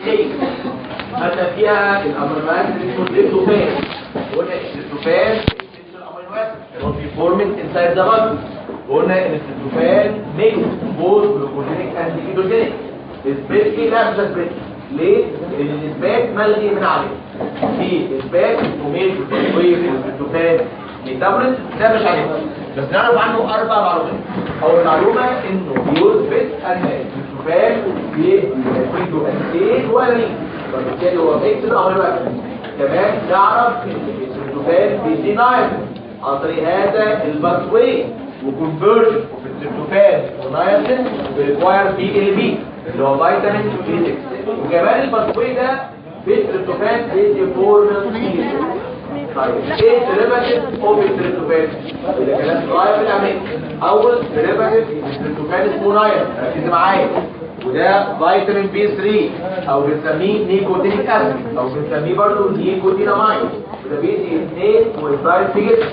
هي خدنا فيها الامينو اسيد اسمه تريبتوفان. قلنا التريبتوفان الامينو اسيد اللي هو بيفورمنج انسايد ذا بادي. قلنا ان التريبتوفان ميكس بوث جلوكوجينيك اند كيتوجينيك. اثبات ايه؟ لا مش اثبات. ليه؟ لان الاثبات ملغي من عليه. في اثبات وميل التريبتوفان ميتابوليزم ده مش عليه، بس نعرف عنه 4 معلومات. اول معلومه انه بيثبت ان التريبتوفان بيفيدو انتين والانين، وبالتالي هو ميكس الامينو اسيد. كمان نعرف ان التريبتوفان بيدينايل عن طريق هذا الباثواي وكونفرجن اوف التريبتوفان ونايسين بيريكواير بي ال بي اللي هو فيتامين بي 6. وكمان الباثواي ده في التريبتوفان بيدي فورمال سي. طيب ايه ديريفاتيف اوف التريبتوفان؟ ده كلام صغير في الامان. اول ديريفاتيف التريبتوفان اسمه نايسين، ركز معايا، وده فيتامين بي 3 او بنسميه نيكوتينيك اسيد او بنسميه برضه نيكوتينامايد. وده بيدي 2 ويزايد في جسمك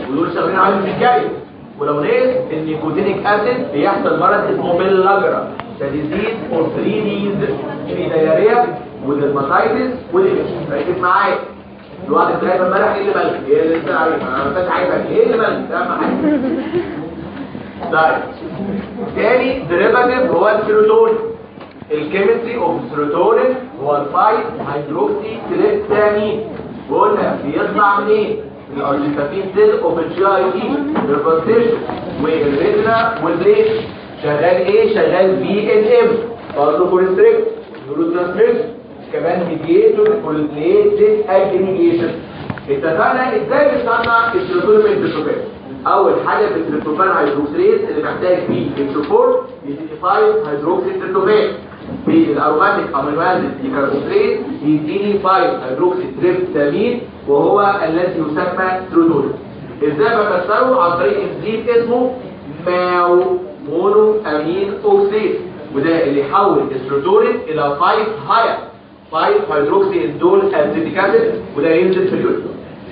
ودول شغالين عليهم في الجاي. ولو نقص النيكوتينيك اسيد بيحصل مرض اسمه بيلاجرا، ده ديزيز اور 3 ديز، في دايريا ودرماتايتس وديبريشن. ركز معايا، الواحد جايب امبارح ايه اللي مالك؟ ايه اللي انت عليه؟ انا مش عايزك ايه اللي مالك؟ ده اهم حاجه. طيب تاني ديريفاتيف هو السيروتونين. الكيمستري اوف السيروتونين هو الفايت هيدروكسي تريبتامين. وقلنا بيطلع منين؟ الارجنتافين سيل اوف الجي اي تي البروستيشن والريتنا والبرين. شغال ايه؟ شغال بي ان ام برضه كونستريكت نيورو ترانسميشن، كمان ميديتور كوليتد اجريجيشن. اتفقنا ازاي بنصنع السيروتونين من التريبتوفان؟ اول حاجه بالتريبتوفان هيدروكسيز اللي محتاج فيه اتش4 يديني 5 هيدروكسي تريبتوفان. بالاروماتيك امينو اسيد ديكاربوكسيليز يديني 5 هيدروكسي تريبتامين وهو الذي يسمى سيروتونين. ازاي بكسره؟ عن طريق انزيم اسمه مونو امين اوكسيد، وده اللي يحول السيروتونين الى 5 هيدروكسي اندول اسيتيك اسيد، وده ينزل في اليورين.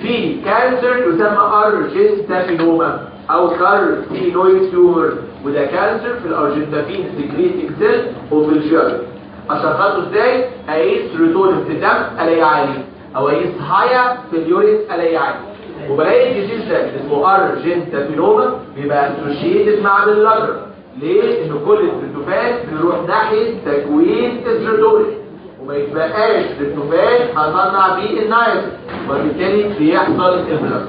في كانسر يسمى ارجنتافينوما او كارسينويد تيومر، وده كانسر في الارجنتافين سكريتنج سيل اوف الجير. اشخصه ازاي؟ اقيس سيروتونين في الدم الاقيه عالي، او اقيس هايا في اليورين الاقيه عالي. وبلاقي الجديد ده اسمه ارجنتافينوما بيبقى اسوشيتد مع باللاجر. ليه؟ ان كل التريبتوفان بيروح ناحيه تكوين السيروتونين وما يتبقاش تريبتوفان هصنع بيه النايس، وبالتالي بيحصل البلاس.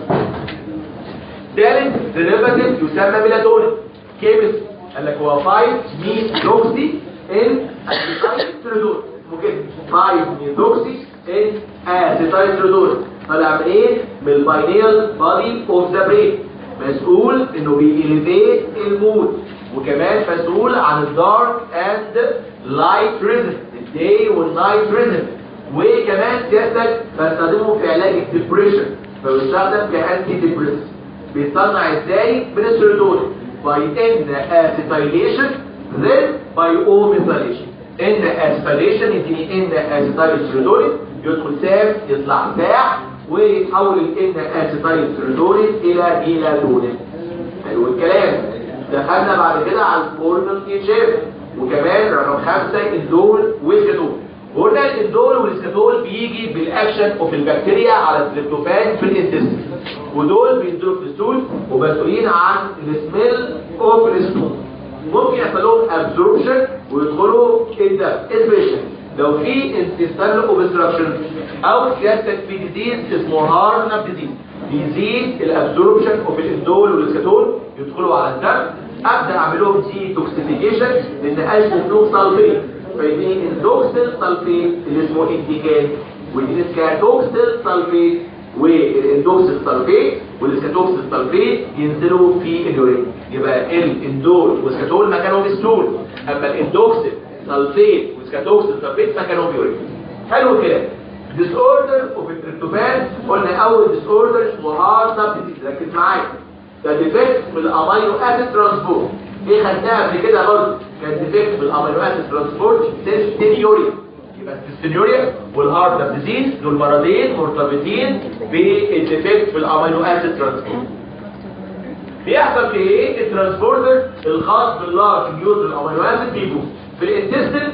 ثالث ديريفاتيف يسمى ميلاتونين. كيمست قال لك هو 5 ميثوكسي ان اسيتايل سيروتونين، اسمه كده 5 ميثوكسي ان اسيتايل سيروتونين. طالع من ايه؟ من الباينيال بادي اوف ذا برين، مسؤول انه بيليفيت المود، وكمان مسؤول عن الدارك اند لايت ريزم، الداي والنايت ريزم. وكمان سيادتك بستخدمه في علاج الديبريشن، فبيستخدم كانتي ديبريس. بيتصنع ازاي؟ من السيروتونين باي ان اسيتايليشن then by اوميثايليشن. ان اسيتايليشن يديني ان اسيتايل سيروتونين، يدخل سام يطلع ساع ويتحول الان اسيتايل سيروتونين الى ميلاتونين. حلو الكلام. دخلنا بعد كده على الفورمال تيشير، وكمان رقم 5 اندول والسكاتول. وقلنا الاندول والسكاتول بيجي بالاكشن اوف البكتيريا على التريبتوفان في الانتستين، ودول بينزلوا في الستول ومسؤولين عن السميل اوف الستول. ممكن يحصل لهم ابزوربشن ويدخلوا الدم اسبيشن لو في انتستينال اوبستراكشن او سيادتك في ديزيز اسمه هارنب ديزيز، بيزيد الابزوربشن اوف الاندول والسكاتول يدخلوا على الدم. ابدا اعمل لهم دي توكسيفيكيشن لان اشبه فيهم سلفيت، فيديني اندوكسيل سلفيت اللي اسمه انتيكان، ويديني سكاتوكسيل سلفيت، والاندوكسيل سلفيت والسكاتوكسيل سلفيت ينزلوا في اليورين. يبقى الاندول والسكاتول مكانهم ستول، اما الاندوكسيل سلفيت والسكاتوكسيل سلفيت مكانهم يورين. حلو كده. ديس اوردر اوف التريبتوفان قلنا اول ديس اوردر اسمه هارنب ديزيز، ركز معايا. ده ديفكت في الامينو اسيد ترانسبورت. ايه خدناها قبل كده برضه؟ كان ديفكت في الامينو اسيد ترانسبورت سيستينيوريا. يبقى السيستينيوريا والهارنب ديزيز دول مرضين مرتبطين بالديفكت في الامينو اسيد ترانسبورت. بيحصل في ايه؟ الترانسبورتر الخاص باللارج نيوترال امينو اسيد بيجوا في الانتستين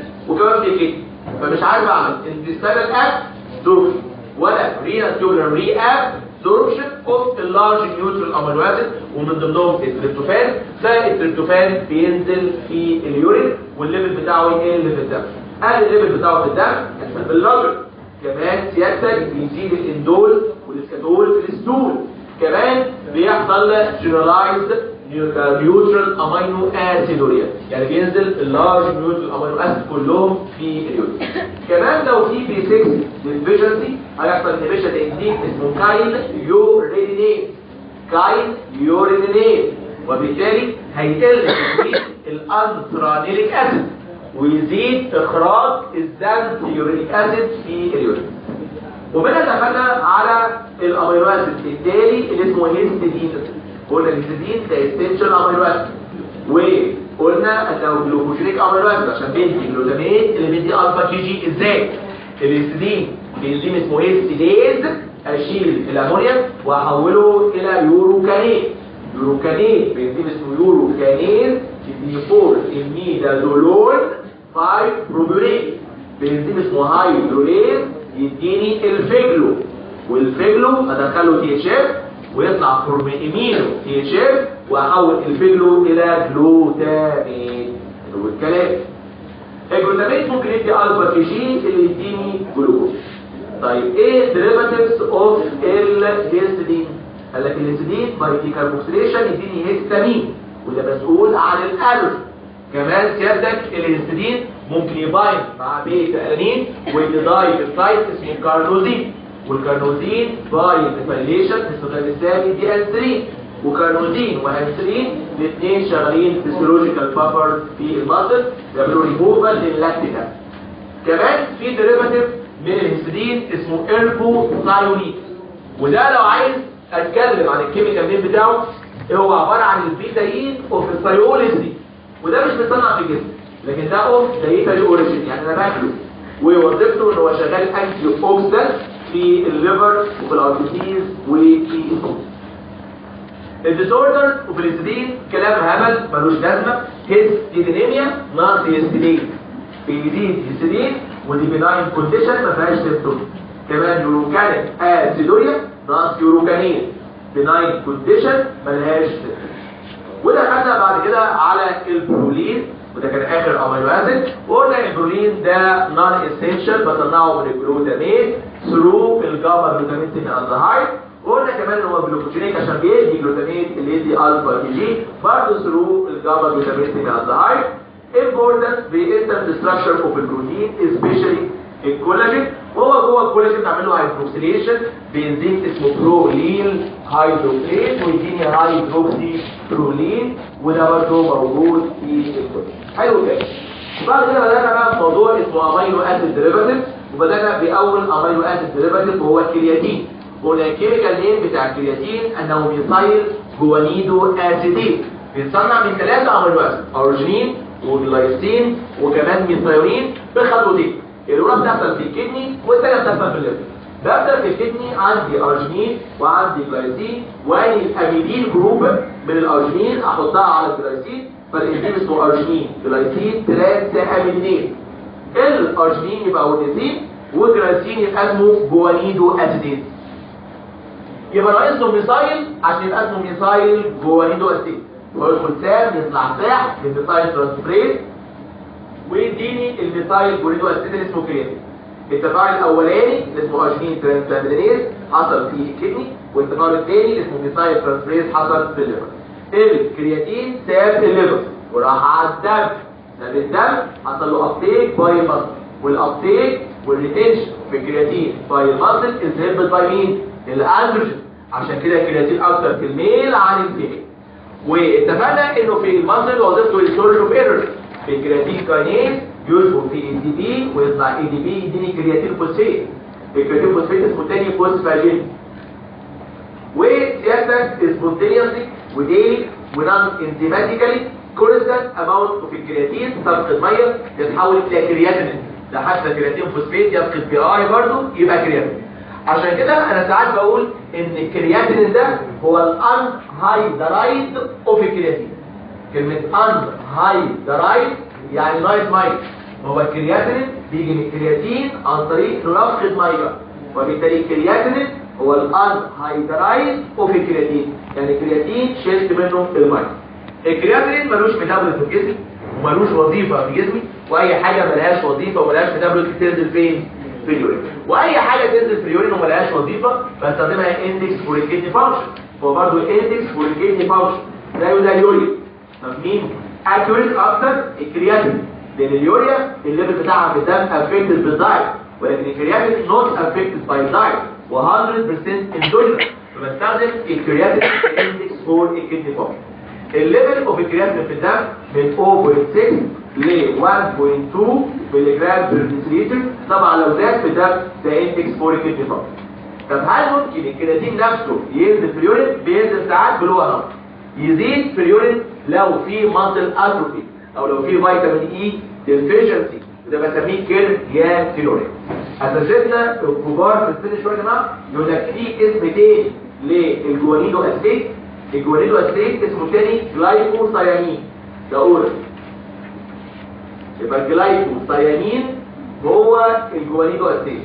فمش عارف اعمل intestinal absorption ولا renal tubular reabsorption of اللارج نيوترال امينو اسيد، ومن ضمنهم التريبتوفان. فالتريبتوفان بينزل في اليورين والليفل بتاعه يقل في الدم. قل الليفل بتاعه في الدم يحصل باللاجر. كمان سيادتك بيزيد الاندول والاسكاتول في الستول. كمان بيحصل جنرالايزد نيوترال امينو اسيدوريا، يعني بينزل اللارج نيوترال امينو اسيد كلهم في اليورين. كمان لو في بي 6 ديفيشنسي هيحصل انهبيشن انزيم اسمه كاين يورينيز، وبالتالي هيقل تكوين الانثرانيليك اسيد ويزيد اخراج الزانثيوريك اسيد في اليورين. وبدأ دخلنا على الامينو اسيد التالي اللي اسمه هيستidine. قلنا الهيستidine ده اسينشال امينو اسيد، وقلنا انه جلوكوجينيك امينو اسيد عشان بيدي جلوتاميت اللي بيدي الفا كي جي. ازاي؟ الهيستidine بينزيم اسمه هيستيديز اشيل الامونيا واحوله الى يوروكانيز. بينزيم اسمه يوروكانيز يديني 4 الميدازولون 5 بروبيوليز. بينزيم اسمه هايدروليز يديني الفيجلو، والفيجلو ادخله تي اتش اف ويطلع فورم امينو تي اتش اف واحول الفيجلو الى جلوتاميت. والكلام الجلوتاميت ممكن يدي الفا كي جي اللي يديني جلوكوز. طيب ايه ديريفاتيفز اوف الهيستidine؟ قال لك الهيستidine باي ديكاربوكسيليشن يديني هيستامين وده مسؤول عن الالرجي. كمان سيادتك الهيستidine ممكن يبايند مع بيتا الانين ويداي السايت اسمه كارنوزين، والكارنوزين باي ديفايليشن باستخدام الثاني دي ان 3. وكارنوزين وهانسرين الاثنين شغالين فيسيولوجيكال بافر في المصل بيعملوا ريموفال لللاكتيك اسيد. كمان في ديريفاتيف من الهيستidine اسمه ايربوثايونين، وده لو عايز اتكلم عن الكيميكال نيم بتاعه هو عباره عن البيتاين اوف الثايوليسي، وده مش بيتصنع في الجسم لكن ده اوف دايتاري اوريجين، يعني انا باكله ووظيفته ان هو شغال انتي اوكسيدنت في الليفر وفي الارتيز وفي الديسوردرز. وفي الهيستidine كلام هبل ملوش لازمه. هيستيدينيميا ناقص هيستidine، بيزيد هيستidine ودي بناين كونديشن ما فيهاش سيمبتوم. كمان يوروكانيك اسيدوريا ناقص يوروكانين، بناين كونديشن ملهاش سيمبتوم. ودخلنا بعد كده على البرولين، وده كان اخر امينو اسيد. وقلنا البرولين ده نون اسينشال بصنعه من الجلوتاميت ثرو الجاما جلوتاميت انزهايد. وقلنا كمان ان هو جلوكوجينيك عشان بيدي جلوتاميت اللي يدي الفا كي جي برضه ثرو الجاما جلوتاميت انزهايد. important بينتر ستراكشر اوف البروتين especially الكولاجين، وهو جوه الكولاجين بنعمل له هيدروكسيليشن بانزيم اسمه برولين هيدروكسيليز ويديني هيدروكسي برولين، وده برضه موجود في الكولاجين. حلو كده. بعد كده بدأنا بقى في موضوع اسمه امينو اسيد ديريفاتيف، وبدأنا بأول امينو اسيد ديريفاتيف وهو الكرياتين. قلنا الكيميكال نيم بتاع الكرياتين انه ميثايل جوانيدو اسيدين، بيتصنع من 3 امينو اسيد، ارجينين وجلايسين وكمان ميثايونين بخطوتين. الاولى بتحصل في الكدني والثانيه بتحصل في الليفر. ببدا في الكدني عندي ارجينين وعندي جلايسين، واني الاميدين جروب من الارجينين احطها على الجلايسين فالانزيم اسمه ارجينين جلايسين 3 اميدين. الارجينين يبقى اورنيزين والجلايسين يبقى اسمه جوانيدو اسيدين. يبقى ناقص له ميثايل عشان يبقى اسمه ميثايل جوانيدو اسيدين، ويدخل سام يطلع ساح للميثايل ترانسفريز ويديني الميثايل جوانيدو اسيدين اسمه كرياتين. التفاعل الاولاني اللي اسمه ارجينين ترانسامينيز حصل في الكدني، والتفاعل الثاني اللي اسمه ميثايل ترانسفريز حصل في الليفر. الكرياتين ساب الليفر وراح على الدم، ساب الدم حصل له ابتيك باي ماسل، والابتيك والريتنشن في الكرياتين باي ماسل انهبت باي مين؟ الاندروجين. عشان كده الكرياتين اكتر في الميل عن الفيميل. واتفقنا انه في الماسل وظيفته الستورج اوف اينرجي. في الكرياتين كاينيز يشبه في اي دي بي ويطلع اي دي بي يديني كرياتين فوسفيت. الكرياتين فوسفيت اسمه تاني فوسفاجين. وسيادتك سبونتينيوسلي وديلي ونان انزيماتيكالي كونستانت اماونت اوف الكرياتين تفقد ميه يتحول الى كرياتين. ده حتى كرياتين فوسفيت يفقد بي اي برضه يبقى كرياتين. عشان كده انا ساعات بقول ان الكرياتين ده هو الان هايدرايد اوف الكرياتين. كلمه ان هايدرايد يعني نايت مايت، هو الكرياتين بيجي من الكرياتين عن طريق انه يفقد ميه، وبالتالي الكرياتين هو الانهيدرايز اوف الكرياتين، يعني الكرياتين شلت منه الميه. الكرياتين ملوش ميتابوليزم في جسمي وملوش وظيفه في جسمي، واي حاجه ملهاش وظيفه وملهاش ميتابوليزم تنزل فين؟ في اليورين. واي حاجه تنزل في اليورين وملهاش وظيفه بستخدمها اندكس فور الكدني فانكشن، هو برضه اندكس فور الكدني فانكشن زيه زي اليوريا. مين اكيوريت اكتر؟ الكرياتين، لان اليوريا الليفل بتاعها في الدم افكتد بالدايت، ولكن الكرياتين نوت افكتد باي الدايت و100% اندوجينس، فبستخدم الكرياتين اندكس فور الكدني فانكشن. الليفل اوف الكرياتين في الدم من 0.6 ل 1.2 ملي جرام بير ديسيليتر، طبعا لو زاد في الدم ده اندكس فور الكدني فانكشن. طب هل ممكن الكرياتين نفسه ينزل في اليورين؟ بينزل ساعات بلو نمبر، يزيد في اليورين لو في ماسل اتروفي او لو في فيتامين اي ديفيشنسي، وده بسميه كرياتينوريا. اساتذتنا الكبار في السن شويه يا جماعه يقول لك في اسم تاني للجوانيدو اسيد، الجوانيدو اسيد اسمه تاني جلايكوسايانين، ده اورال. يبقى الجلايكوسايانين هو الجوانيدو اسيد،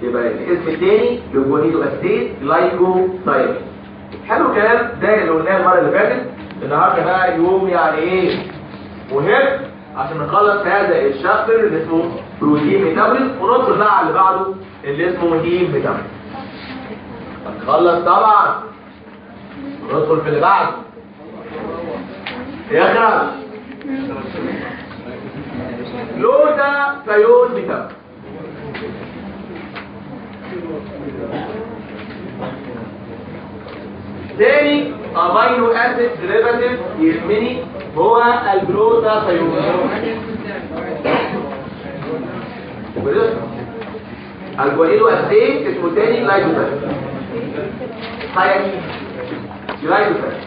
يبقى الاسم التاني للجوانيدو اسيد جلايكوسايانين. حلو الكلام ده اللي قلناه المره اللي فاتت. النهارده بقى يوم يعني ايه مهم عشان نخلص هذا الشابتر اللي اسمه بروتين ميتابوليزم، وندخل بقى على اللي بعده اللي اسمه هيم ميتابوليزم. هنخلص طبعا وندخل في اللي بعده. يخرج جلوتاثيون ميتابوليزم. تاني امينو اسيد ديريفاتيف يهمني هو الجلوتاثيون. الجوانيدو اسيد اسمه تاني جلايكوسايد جلايكوسايد.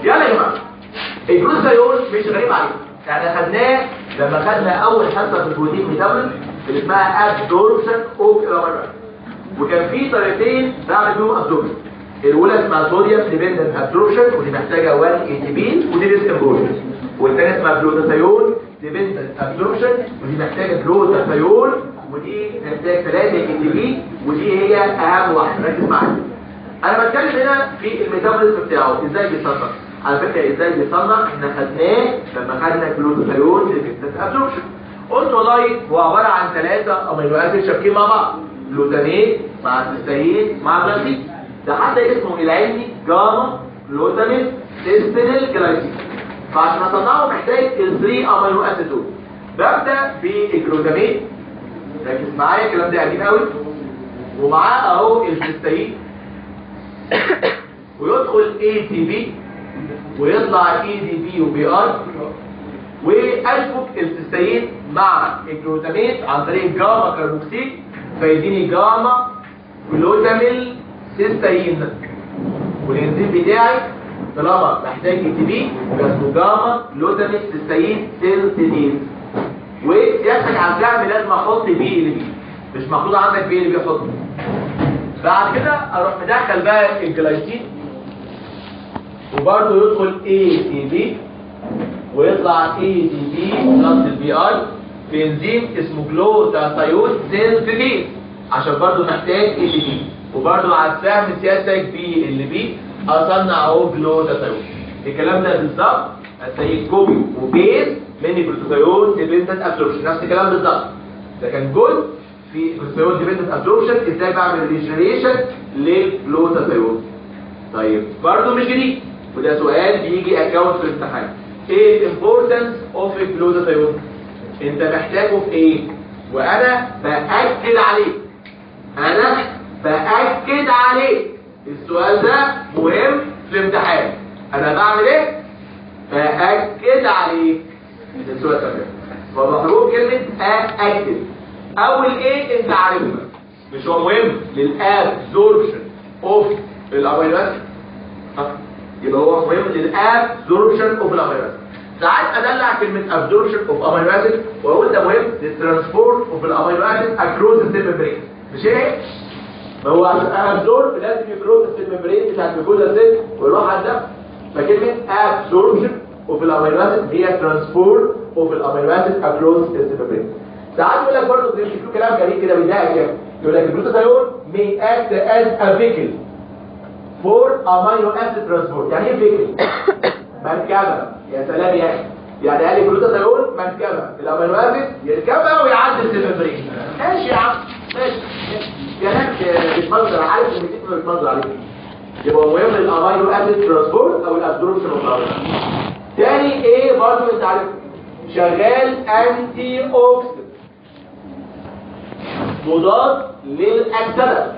يلا يا جماعه الجلوتاثيون مش غريب عليكم، يعني خدناه لما خدنا اول حصه في البروتين ميتابوليزم اللي اسمها ابزوربشن اوف الامينو، وكان في طريقتين بعمل بيهم ابزوربشن. الاولى اسمها صوديوم ديبندنت ابزوربشن ودي محتاجه 1 اي تي بي ودي ريسك، والثانيه اسمها جلوتاثيون ديبندنت ابزوربشن ودي محتاجه جلوتاثيون ودي محتاجه 3 اي تي بي ودي هي اهم واحده. ركز معايا، انا بتكلم هنا في الميتابوليزم بتاعه ازاي بيصنع. على فكره ازاي بيصنع احنا خدناه لما خدنا جلوتاثيون ديبندنت ابزوربشن، قلت والله هو عباره عن 3 امينو اسيد شابكين مع بعض، جلوتامين مع سيستين مع جلايسين، ده حتى اسمه العلمي جاما جلوتامين سيستينيل جلايسين. فعشان اصنعه محتاج ال3 امينو اسيد دول. ببدا بالجلوتامين، ركز معايا الكلام ده قديم قوي، ومعاه اهو السيستين ويدخل اي تي بي ويطلع اي دي بي وبي ار، واشبك السيستين مع الجلوتامين عن طريق جاما كربوكسيل فيديني جاما جلوتاميل سيستين، والانزيم بتاعي طالما محتاج اي تي بي اسمه جاما جلوتاميل سيستين سينثيز. وسيادتك على الفهم لازم احط بي ال بي، مش محطوط عندك بي ال بي احطه. بعد كده اروح مدخل بقى الجلايسين وبرده يدخل اي تي بي ويطلع اي تي بي بلس البي اي في انزيم اسمه جلوتاثيون سينثيز عشان برضه محتاج اي تي بي، وبرضه على الفهم سيادتك بي ال بي اصنع اهو جلوتاثيون. الكلام ده بالظبط هتلاقيه كوبي وبيز من الجلوتاثيون ديبندنت ابزوربشن، نفس الكلام بالظبط. ده كان جزء في الجلوتاثيون ديبندنت ابزوربشن ازاي بعمل ريجنريشن للجلوتاثيون. طيب برضه مش جديد، وده سؤال بيجي اكونت في الامتحان. ايه الامبورتنس اوف الجلوتاثيون؟ انت محتاجه في ايه؟ وانا باكد عليك، انا باكد عليك السؤال ده مهم في الامتحان. انا بعمل ايه؟ باكد عليك السؤال ده. فمحروف كلمه اكد. اول ايه انت عارفها، مش هو مهم للابزوربشن اوف الامينو اسيد؟ يبقى هو مهم للابزوربشن اوف الامينو اسيد. ساعات ادلع كلمه ابزوربشن اوف امينو اسيد واقول ده مهم للترانسبورت اوف الامينو اسيد اكروس السيل ممبرين، مش ايه؟ ما هو عشان ابزورب لازم يكروس السيل ممبرين بتاع الجلوكوز سيل ويروح على الدم. فكلمه ابزوربشن وفي الامينو اسيد هي ترانسبورت وفي الامينو اسيد اكروس السيتوبلازم. ساعات يقول لك برضه بيقولوا كلام غريب كده بيضايقك كده، يقول لك الجلوتاثيون may act as a vehicle for amino acid transport. يعني ايه vehicle؟ مركبه. يا سلام يا اخي، يعني قال لي الجلوتاثيون مركبه الامينو اسيد يركبها ويعدي السيتوبلازم. ماشي يا عم ماشي. يا ناس بتمنظر، عارف ان الجسم بيتمنظر عليك، يبقى مهم الامينو اسيد ترانسبورت او الابزوربشن اوف. تاني ايه برضه انت عارف، شغال انتي اوكسيدنت، مضاد للاكسده.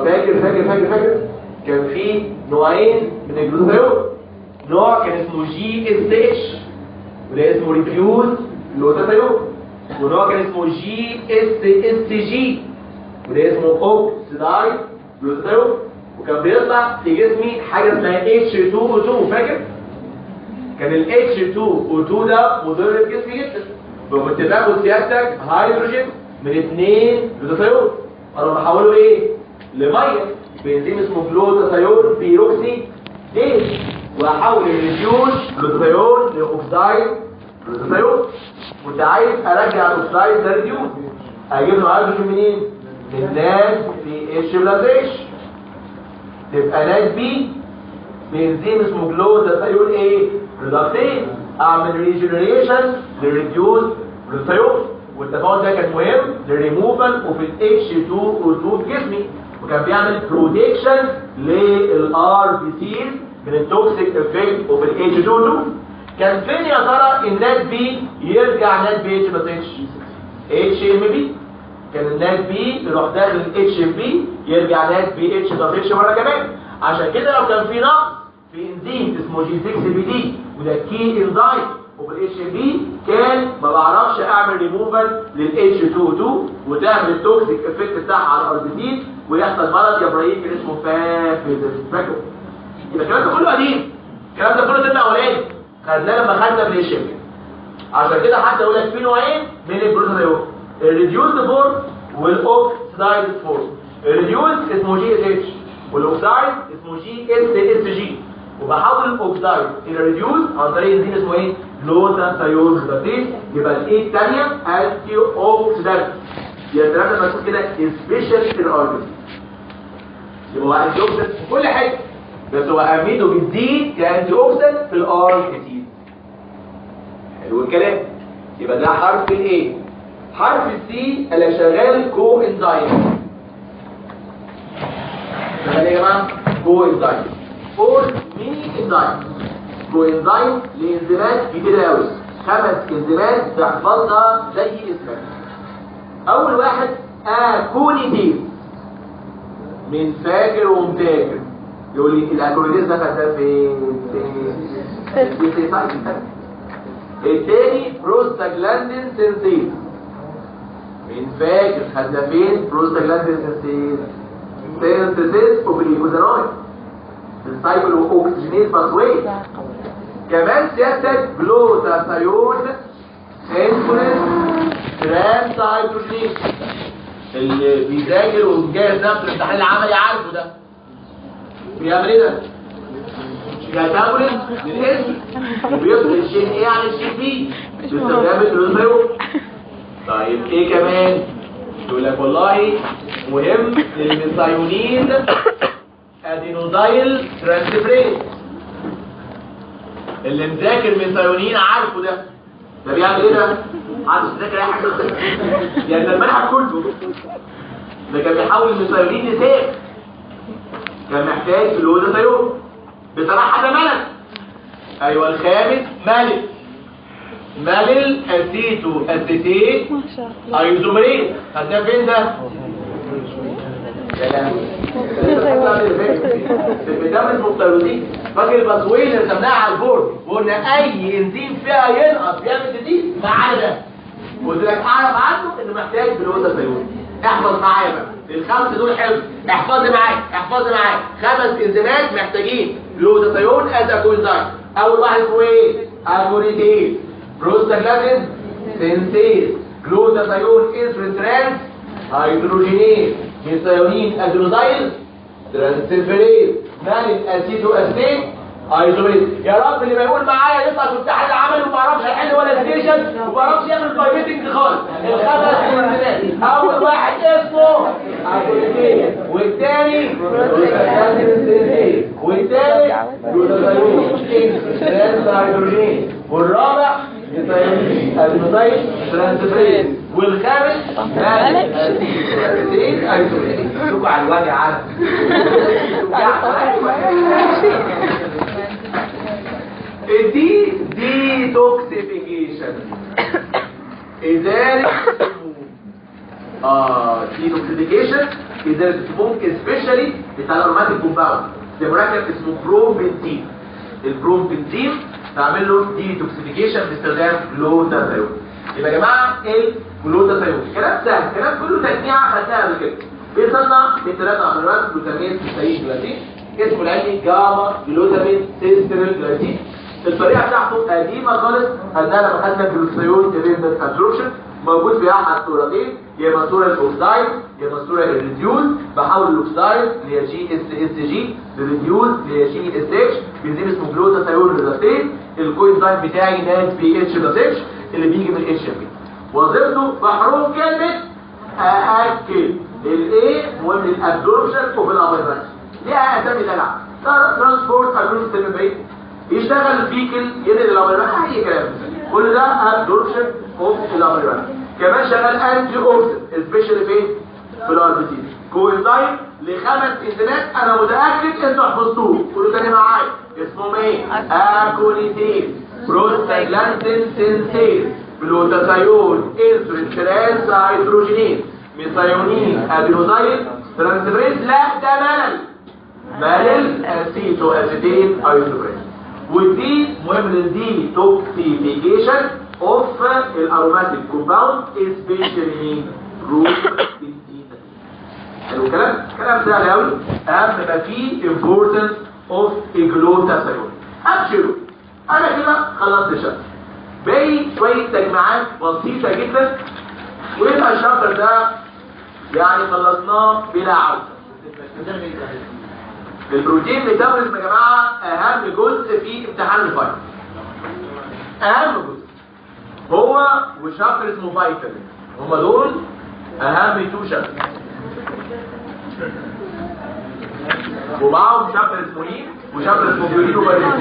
فاكر كان في نوعين من الجلوتاثيون، نوع كان اسمه جي اس اتش وده اسمه ريفيوز جلوتاثيون، ونوع كان اسمه جي اس جي وده اسمه اوكسيدايز جلوتاثيون. وكان بيطلع في جسمي حاجه اسمها H2O2. فاكر كان ال H2O2 ده مضر للجسم جدا، فكنت باخد سيادتك هيدروجين من 2 جلوتاثيون، انا بحوله ايه لميه بانزيم اسمه جلوتاثيون بيروكسي ديز، واحول الريديوز جلوتاثيون لاوكسايد جلوتاثيون. كنت عايز ارجع الاوكسايد ده ريديوز، اجيب له هيدروجين منين؟ من ناس في اتش بلس اتش، تبقى ناس بي بانزيم اسمه جلوتاثيون ايه ريدكتيز، اعمل ريجنريشن للريديوز جلوتاثيون. والتفاعل ده كان مهم للريموفال وفي ال H2O2 في جسمي، وكان بيعمل بروتكشن للار بي سيز من التوكسيك افكت وفي ال H2O2. كان فين يا ترى النات بي يرجع نات بي اتش بلس اتش ام بي؟ كان النات بي يروح داخل الاتش ام بي يرجع نات بي اتش بلس اتش مره كمان. عشان كده لو كان في نقص في انزيم اسمه جي 6 بي دي وده كي انزايم وفي الاتش ام بي، كان ما بعرفش اعمل ريموفال للاتش 2 2 وتعمل التوكسيك افكت بتاعها على الاربيتين ويحصل مرض يا ابراهيم كان اسمه فافيزس. فاكر؟ يبقى الكلام ده كله قديم، الكلام ده كله ترم اولاني خدناه لما خدنا في الاتش ام بي. عشان كده حتى اقول لك في نوعين من الجلوتاثيون، الريديوسد فورم والاوكسيدايزد فورم. الريديوس اسمه جي اس اتش والاوكسايد اسمه جي اس اس جي، وبحول الاوكسايد الى ريديوس عن طريق انزيم اسمه ايه؟ جلوتاثيون ريدكتيز. يبقى الايه الثانيه انتي اوكسيدانت. يبقى الثلاثه مكتوب كده سبيشال في الاورجن، يبقى هو انتي اوكسيدانت في كل حته، بس هو اهميته بتزيد كانتي اوكسيدانت في الارجيتين. حلو الكلام. يبقى ده حرف الايه. حرف السي اللي شغال كو انزايم. شغال يا جماعه كو انزايم فور ميني انزايم. كو انزايم لانزيمات كتير قوي، 5 انزيمات تحفظها زي اسمك. اول واحد اكونيتيز، من فاكر ومذاكر يقول لي الاكونيتيز ده خدناه فين؟ الثاني بروستاجلاندين سينثيز، من فاكر خدنا فين؟ بروستاجلاندين سينثيز سينثيز اوف الجلوكوزانويد السايكل واوكسجينيز باثوي. كمان سيادتك جلوتاثيون انسولين ترانس هيدروجينيز، اللي بيذاكر ومجهز نفسه الامتحان العملي عارفه ده بيعمل ايه ده؟ ميتابوليزم للانسولين وبيفصل الشين ايه عن الشين بي باستخدام الجلوتاثيون. طيب ايه كمان؟ يقول لك والله مهم للميثايونين ادينوزايل ترانسفيريز، اللي مذاكر ميثايونين عارفه ده بيعمل ايه ده؟ عارف تذاكر اي حاجه يعني ده المنهج كله. ده كان بيحول الميثايونين لسيف، كان محتاج جلوتاثيون. بصراحه ده ملك. ايوه الخامس ملك، مالل اسيتو اسيتيت ايزومريز. خدناه فين ده؟ الكتاب المختلطين. فاكر الباسوي اللي رسمناها على البورد وقلنا اي انزيم فيها ينقص بيعمل جديد ما عدا، قلت لك اعرف عنه انه محتاج جلوتاثيون. احفظ معايا بقى الخمسه دول، حفظ احفظ معايا 5 انزيمات محتاجين جلوتاثيون از اكوزايد. اول واحد اسمه ايه؟ اكونيتيز، بروستاجلاندين سينثيز، جلوتاثيون انسولين ترانس هيدروجينيز، ميثايونين ادينوزايل ترانسفيريز، مالك اسيتو اسيت ايزوليت. يا رب اللي ما يقول معايا يطلع في امتحان العمل وما يعرفش يحل ولا ستيشن وما يعرفش يعمل بايبيتنج خالص. الخمس كونتينات، اول واحد اسمه ايزوليت، والثاني والثالث هيدروجين، والرابع ترانسفيريز، والخامس ايزوليت. شوفوا على الوجه عارف دي ديتوكسيفيكيشن، ازاله ديتوكسيفيكيشن ازاله السموم سبيشالي بتاع الاروماتيك كومباوند. ده مركب اسمه برومبنزين. البرومبنزين تعمل له ديتوكسيفيكيشن باستخدام جلوتاثيون. يبقى يا جماعه ايه جلوتاثيون؟ كلام سهل، كلام كله تجميع خدناها قبل كده. بيصنع من 3 امينات جلوتامين سيستين جلاتين، اسمه العلمي جاما جلوتامين سيستريل جلاتين. الطريقه بتاعته قديمه خالص، خدناها لما خدنا جلوتاثيون ديبندنت ابزوربشن. موجود في احد صورتين، يا اما الصوره الاوكسايد يا اما الصوره الريديوز. بحول الاوكسايد اللي هي جي اس اس جي للريديوز اللي هي جي اس اتش، بنزيم اسمه جلوتاثيون ريدكتين. الكوينزايم بتاعي ناس بي اتش بلس اتش اللي بيجي من اتش ام. وظيفته بحروف كلمه اكل. الايه مهم للابزوربشن وفي الابيضات. ليها اسامي دلع، ترانسبورت اجروس المبعيد، يشتغل فيكل ينقل الابيضات، اي كلام. كل ده ابزوربشن اوف الابيضات. كمان شغال انتي اوكسيد سبيشال فين؟ في الاربيتين. كوينزايم لخمس انزيمات انا متاكد انتوا حفظتوه. قولوا تاني معايا اسمهم ايه؟ اكونيتين، بروستاجلاندين سينسيز، جلوتاثيون، انسولين ترانس هيدروجينيز، ميثايونين، ادينوزايد، ترانسفيريز. لا ده ملل اسيتو اسيتين ايزوبرين. ودي مهم للدي توكسيفيكيشن اوف الاروماتيك كومباوند سبيشالي روت بنزين. حلو الكلام؟ كلام سهل قوي. اهم ما فيه امبورتنس اوف جلوتاثيون. ابشروا انا كده خلصت شابتر، باقي شويه تجميعات بسيطه جدا ويبقى الشابتر ده يعني خلصناه بلا عوده. البروتين ميتابوليزم يا جماعه اهم جزء في امتحان الفاينل. اهم جزء هو وشابتر اسمه فيتامين، هما دول اهم 2 شابتر. ومعاهم شابتر اسمه ايه وشابتر اسمه بيولين وبيولين.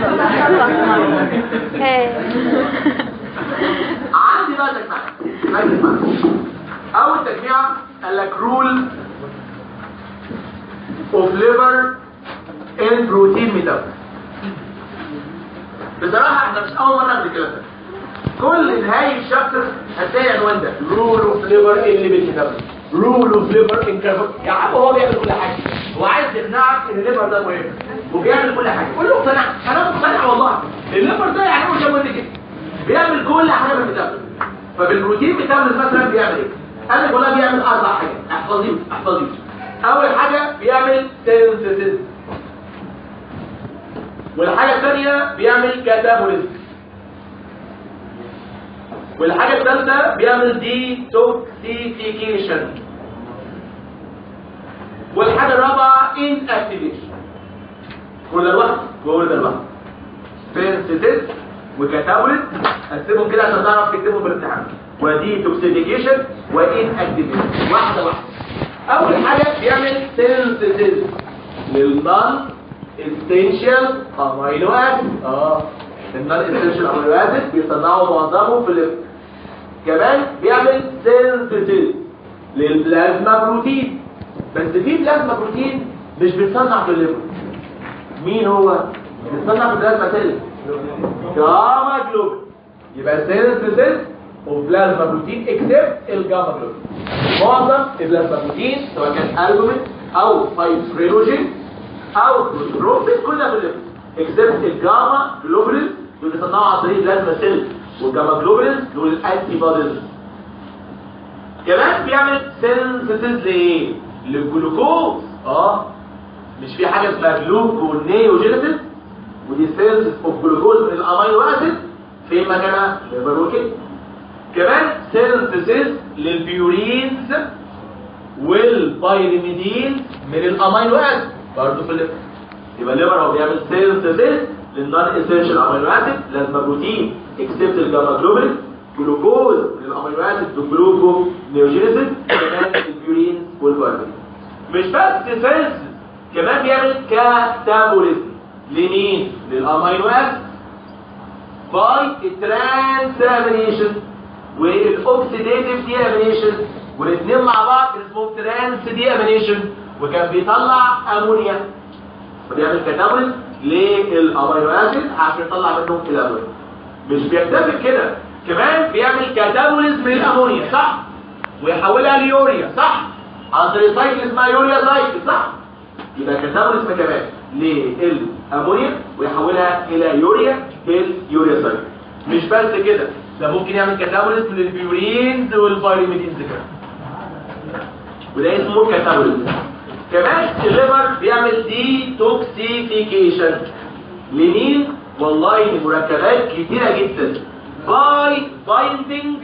عندي بقى تجميع. اول تجميع قال لك رول اوف ليفر ان بروتين ميتابوليزم. بصراحه احنا مش اول مره ناخد الكلام ده. كل نهايه الشابتر هتلاقي عنوان ده رول اوف ليفر ان ميتابوليزم، رول اوف ليفر ان كاربون. يا عم هو بيعمل كل حاجه، هو عايز يقنعك ان الليفر ده مهم وبيعمل كل حاجه. قول له اقتنع، انا مقتنع والله. الليفر ده يعني هو شبه كده بيعمل كل حاجه في الميتابوليزم. فبالبروتين ميتابوليزم مثلا بيعمل ايه؟ قال لك والله بيعمل 4 حاجات. احفظيهم. اول حاجه بيعمل سينثيسيس، والحاجه الثانيه بيعمل كاتابوليزم، والحاجه الثالثه بيعمل ديتوكسيفيكيشن، والحاجه الرابعه ان اكتيفيشن. كل ده لوحده وكل ده لوحده. سينثيسيس وكاتابوليزم قسمهم كده عشان تعرف تكتبهم بالامتحان. وديتوكسيفيكيشن وان اكتيفيشن واحده واحده. اول حاجه بيعمل سينثيسيس للنون اسينشال امينو اسيد. النون اسينشال امينو اسيد بيصنعوا معظمهم في الليفر. كمان بيعمل سينثيسيس للبلازما بروتين، بس في بلازما بروتين مش بيتصنع في الليفر. مين هو؟ بيتصنع في البلازما سيل، جاما جلوبين. يبقى سينثيسيس اوف بلازما بروتين اكسبت الجاما جلوبين. معظم البلازما بروتين سواء كان البومين او فايبرينوجين او بروتين كلها في الليفر اكسبت الجاما جلوبين. دول بيصنعوا عن طريق البلازما سيل، والجاما جلوبين دول الانتي بوديز. كمان بيعمل سينثيسيس لايه؟ للجلوكوز. مش في حاجه اسمها جلوكونيوجينيسيس، ودي سيلز اوف جلوكوز من الامينو اسيد في مكانها ليفر وكده. كمان سينثيسيس للبيورينز والبايريميدينز من الامينو اسيد برضه في الليفر. يبقى الليفر هو بيعمل سينثيسيس للنون اسينشال امينو اسيد لازم بروتين اكسبت الجاما جلوبولين، جلوكوز للامينو اسيد والجلوكو نيوجينيسيس، كمان البيورين والفيتامين. مش بس سيلز، كمان بيعمل كاتابوليزم لمين؟ للامينو اسيد باي الترانسامينيشن والاوكسيديتيف دي امينيشن، والاثنين مع بعض اسمهم ترانس دي امينيشن، وكان بيطلع امونيا. بيعمل كاتابوليزم للامينو اسيد عشان يطلع منهم الامونيا. مش بيكتفي كده، كمان بيعمل كاتابوليزم للامونيا صح؟ ويحولها ليوريا صح؟ عن طريق سايكل اسمها يوريا سايكل صح؟ يبقى كاتابوليزم كمان للامونيا ويحولها الى يوريا باليوريا سايكل. مش بس كده، ده ممكن يعمل كاتابوليزم للبيورينز والبايريميدينز كمان، وده اسمه كاتابوليزم. كمان الليفر بيعمل ديتوكسيفيكيشن لمين؟ والله لمركبات كتيرة جدا باي بايندينج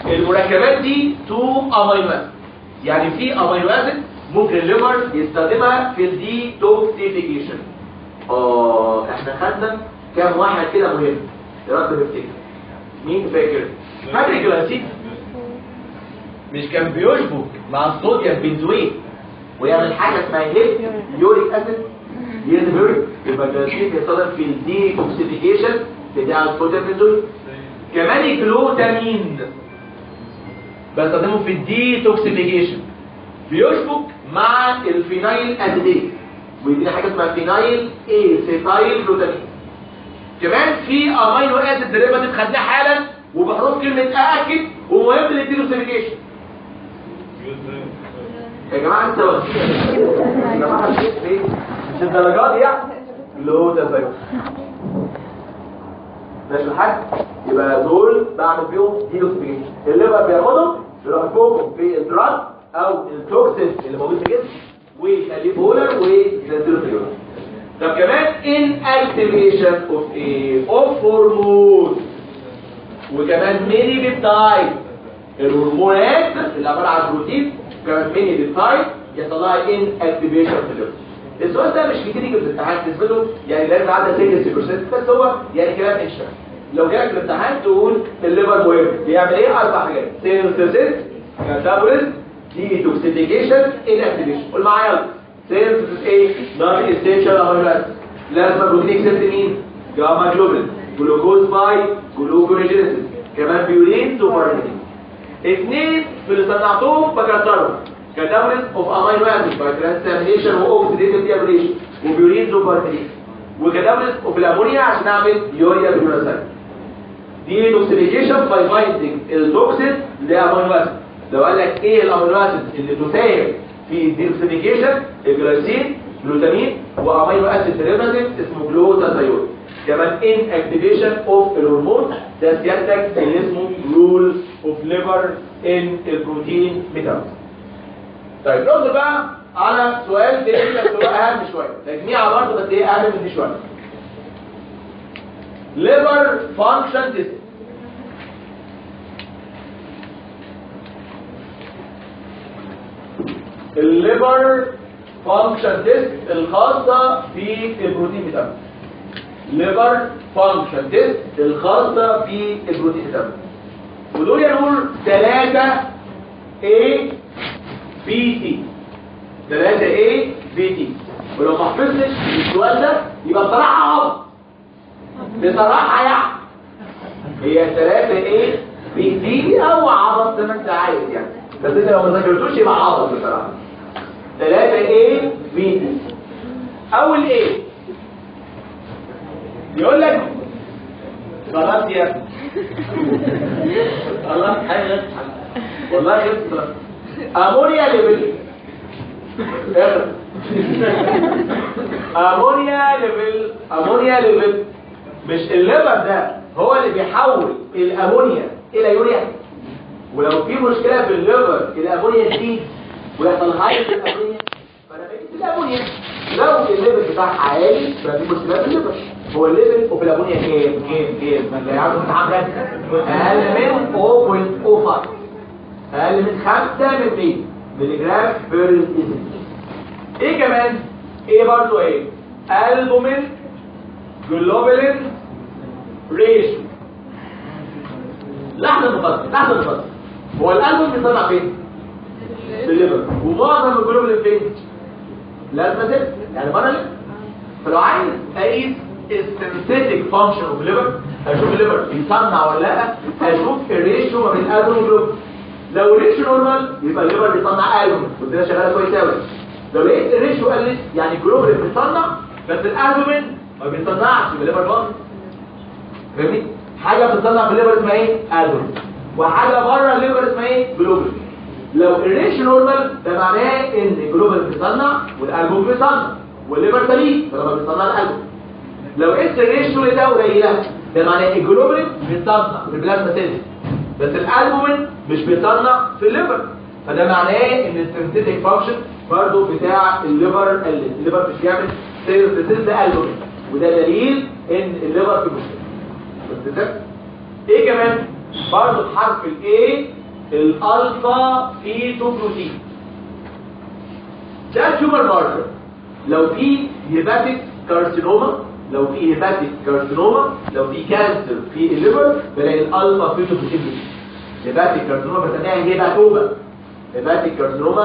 المركبات دي تو امينو اسيد. يعني في امينو اسيد ممكن الليفر يستخدمها في الديتوكسيفيكيشن. احنا خدنا كام واحد كده مهم يا رب نفتكر. مين فاكر؟ فاكر الجلاسيد؟ مش كان بيشبك مع الصوديوم بنزويت ويعمل حاجه اسمها هيب يوريك اسيد يوريك، يبقى الجلاسيد بيستخدم في الديتوكسيفيكيشن بتاع الصوديوم بنزويت. كمان الجلوتامين بستخدمه في الديتوكسيفيكيشن، بيشبك مع الفينايل اسيديت ويدينا حاجه اسمها فينايل ايسيتايل جلوتامين. كمان في امينو اسيد ديريفاتيف خدناه حالا وبحروف كلمه اكد ومهم للديتوكسيفيكيشن. يا جماعه انت واخدين يا جماعه فين مش الدرجات دي يعني جلوتاثيون ماشي الحاج. يبقى دول بعمل فيهم ديتوكسيفيكيشن. الليفر بياخدهم يروح فوقهم في الدراج او التوكسين اللي موجود في الجسم ويخليه بولر وينزله في اليورين. طب كمان inactivation of a of hormones وكمان ميني بيبتايد. الهرمونات اللي عباره عن بروتين كمان ميني بيبتايد يحصل لها inactivation في الليفر. السؤال ده مش كتير يجي في الامتحان تثبته، يعني لازم عدد 6% بس هو يعني كلام انشاء. لو جالك في الامتحان تقول الليفر مهم بيعمل ايه؟ 4 حاجات: سينثيسيس، كاتابوليزم، ديتوكسيفيكيشن، inactivation. قول معايا يلا. سينثيسيس ايه؟ نون اسينشال امينو اسيد. لازم بروتين اكسبت مين؟ جاما جلوبولين، جلوكوز باي جلوكونيجينيسيس، كمان بيورين وبارميدين. 2 في اللي صنعتهم بكسرهم: كاتابوليزم اوف امينو اسيد باي ترانسامينيشن واوكسيديتيف ديابريشن وبيورين وبارميدين، وكاتابوليزم اوف الامونيا عشان اعمل يوريا بالمونوسايد. ديتوكسيفيكيشن باي بايندينج التوكسين لامينو اسيد. لو قال لك ايه الامينو اسيد اللي تساهم في الديتوكسيفيكيشن؟ الجلايسين، جلوتامين، وامينو اسيد ديريفاتيف اسمه جلوتاثيون. كمان inactivation اوف الهرمون ده سيادتك اللي اسمه رول اوف ليفر ان البروتين ميتابوليزم. طيب ننظر بقى على سؤال تاني بس هو اهم شويه، تجميعه برضه بس ايه اهم من دي شويه. ليفر فانكشن تيست. الليفر فانكشن تيست الخاصه بالبروتين ميتابوليزم. ليفر فانكشن تيست الخاصه بالبروتين ميتابوليزم. ودول يقول 3 A B T 3 A B T. ولو ما حفظتش السؤال ده يبقى بصراحه عبط، بصراحه يعني هي 3 A B T او عبط زي ما انت عايز يعني، بس انت لو ما ذاكرتوش يبقى عبط بصراحه. 3 A B T. اول A يقول لك خلاص يا ابني خلاص حاجه والله خلصت. امونيا ليفل امونيا ليفل. مش الليفر ده هو اللي بيحول الامونيا الى يوريا؟ ولو في مشكله في الليفر الامونيا تزيد ويحصل هاي في الامونيا فانا بقيت الامونيا. لو الليفل بتاعها عالي يبقى في مشكله في الليفر. هو الليفل وفي الامونيا كام ما اللي عاوز نتعامل اقل من 0.05 اقل من 5 مللي جرام بير ديسيليتر. ايه كمان؟ ايه برضو ايه البومين جلوبولين ريشيو. لحظه هو الالبوم بيطلع فين؟ في الليفر، ومعظم الجلوبولين فين؟ لازم تبقى يعني بره الليفر. فلو عايز اقيس السنسيتيك فانكشن اوف الليفر، اشوف الليفر بيصنع ولا لا، اشوف الريشيو ما بين الالبوم والجلوبولين. لو الريشيو نورمال يبقى الليفر بيصنع البومين والدنيا شغاله كويس قوي. لو لقيت الريشيو قلت يعني الجلوبولين بيصنع بس الالبومين ما بيصنعش يبقى الليفر باظ. فاهمني؟ حاجه بتطلع في الليفر اسمها ايه؟ البومين، وحاجه بره الليفر اسمها ايه؟ جلوبولين. لو الريشيو نورمال ده معناه ان الجلوبولين بيصنع والالبوم بيصنع والليفر سليم فلما بيصنع الالبوم. لو قلت الريشيو ده قليله ده معناه الجلوبولين بيصنع في البلازما سيلز بس الالبومين مش بيصنع في الليفر، فده معناه ان السنسيتيك فانكشن برضه بتاع الليفر الليفر مش بيعمل سيلز البومين، وده دليل ان الليفر في مشكله. بس ايه كمان برضه بحرف الاي الالفا فيتو بروتين ده تيومر ماركر. لو في هيباتيك كارسينوما لو في كانسر في الليفر بلاقي الالفا فيتو بروتين. هيباتيك كارسينوما بسميها هيباتوما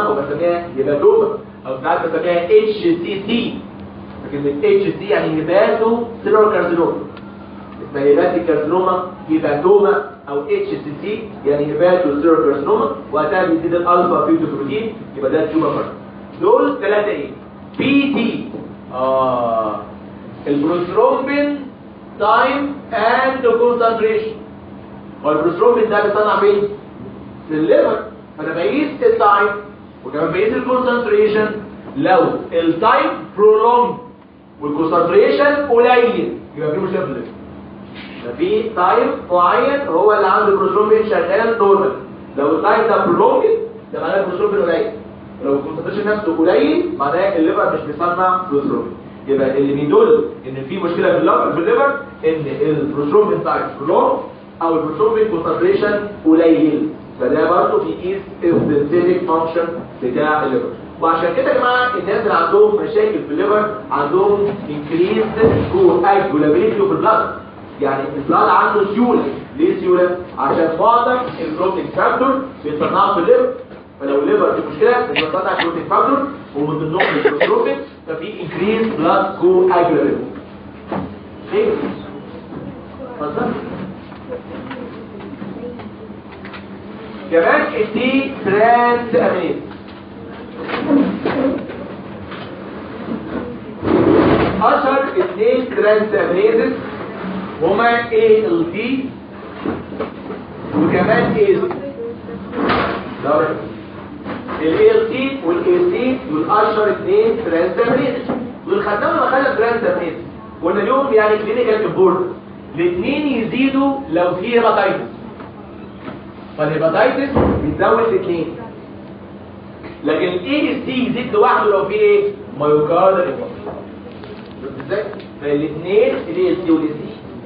وبسميها هيباتوما او ساعات بسميها HCC. كلمه HCC يعني هيباتو سيلولار كارسينوما، اسمها هيباتيك كارسينوما هيباتوما او HCC يعني هيباتو سيلولار كارسينوما، وقتها بيزيد الالفا فيتو بروتين يبقى ده تيومر ماركر. دول ثلاثه ايه؟ بي تي البروثرومبين تايم اند كونسنتريشن. والبروثرومبين ده بيصنع فين؟ في الليفر، فانا بقيس التايم وكمان بقيس الكونسنتريشن. لو التايم برولونج والكونسنتريشن قليل يبقى في مشكله في الليفر. في تايم معين هو اللي عنده البروثرومبين شغال نورمال. لو التايم ده برولونج ده معناه البروثرومبين قليل، لو الكونسنتريشن نفسه قليل معناه الليفر مش بيصنع بروثرومبين. يبقى اللي بيدل ان في مشكله في الليفر ان البروثرومبين تايم برولونج او البروثرومبين كونسنتريشن قليل، فده برضه بيقيس السنسيتيك فانكشن بتاع الليفر. وعشان كده يا جماعه الناس اللي عندهم مشاكل في الليفر عندهم انكريز كواجولابيلتي في البلاد، يعني البلاد عنده سيوله. ليه سيوله؟ عشان معظم البروتين فاكتور بيتصنعوا في الليفر، فلو الليفر في مشكله بيتصنع البروتين فاكتور ومن ضمنهم البروتين، ففي انكريز بلاد كواجولابيلتي. خير اتفضل. كمان الدي ترانس امينيز اشهر اثنين ترانس امينيز هما ALT وكمان ALT. ALT والAC دول اشهر اثنين ترانس امينيز. دول خدناهم لما خدنا ترانس امينيز قلنا لهم يعني كلينيكال امبورتنت. الاثنين يزيدوا لو في هيباتايتس، فالهيباتايتس بيزود الاثنين، لكن الاي اس تي يزيد لوحده لو في ايه؟ مايوكاردال انفاركشن. ازاي؟ فالاثنين الاي اس تي والاي سي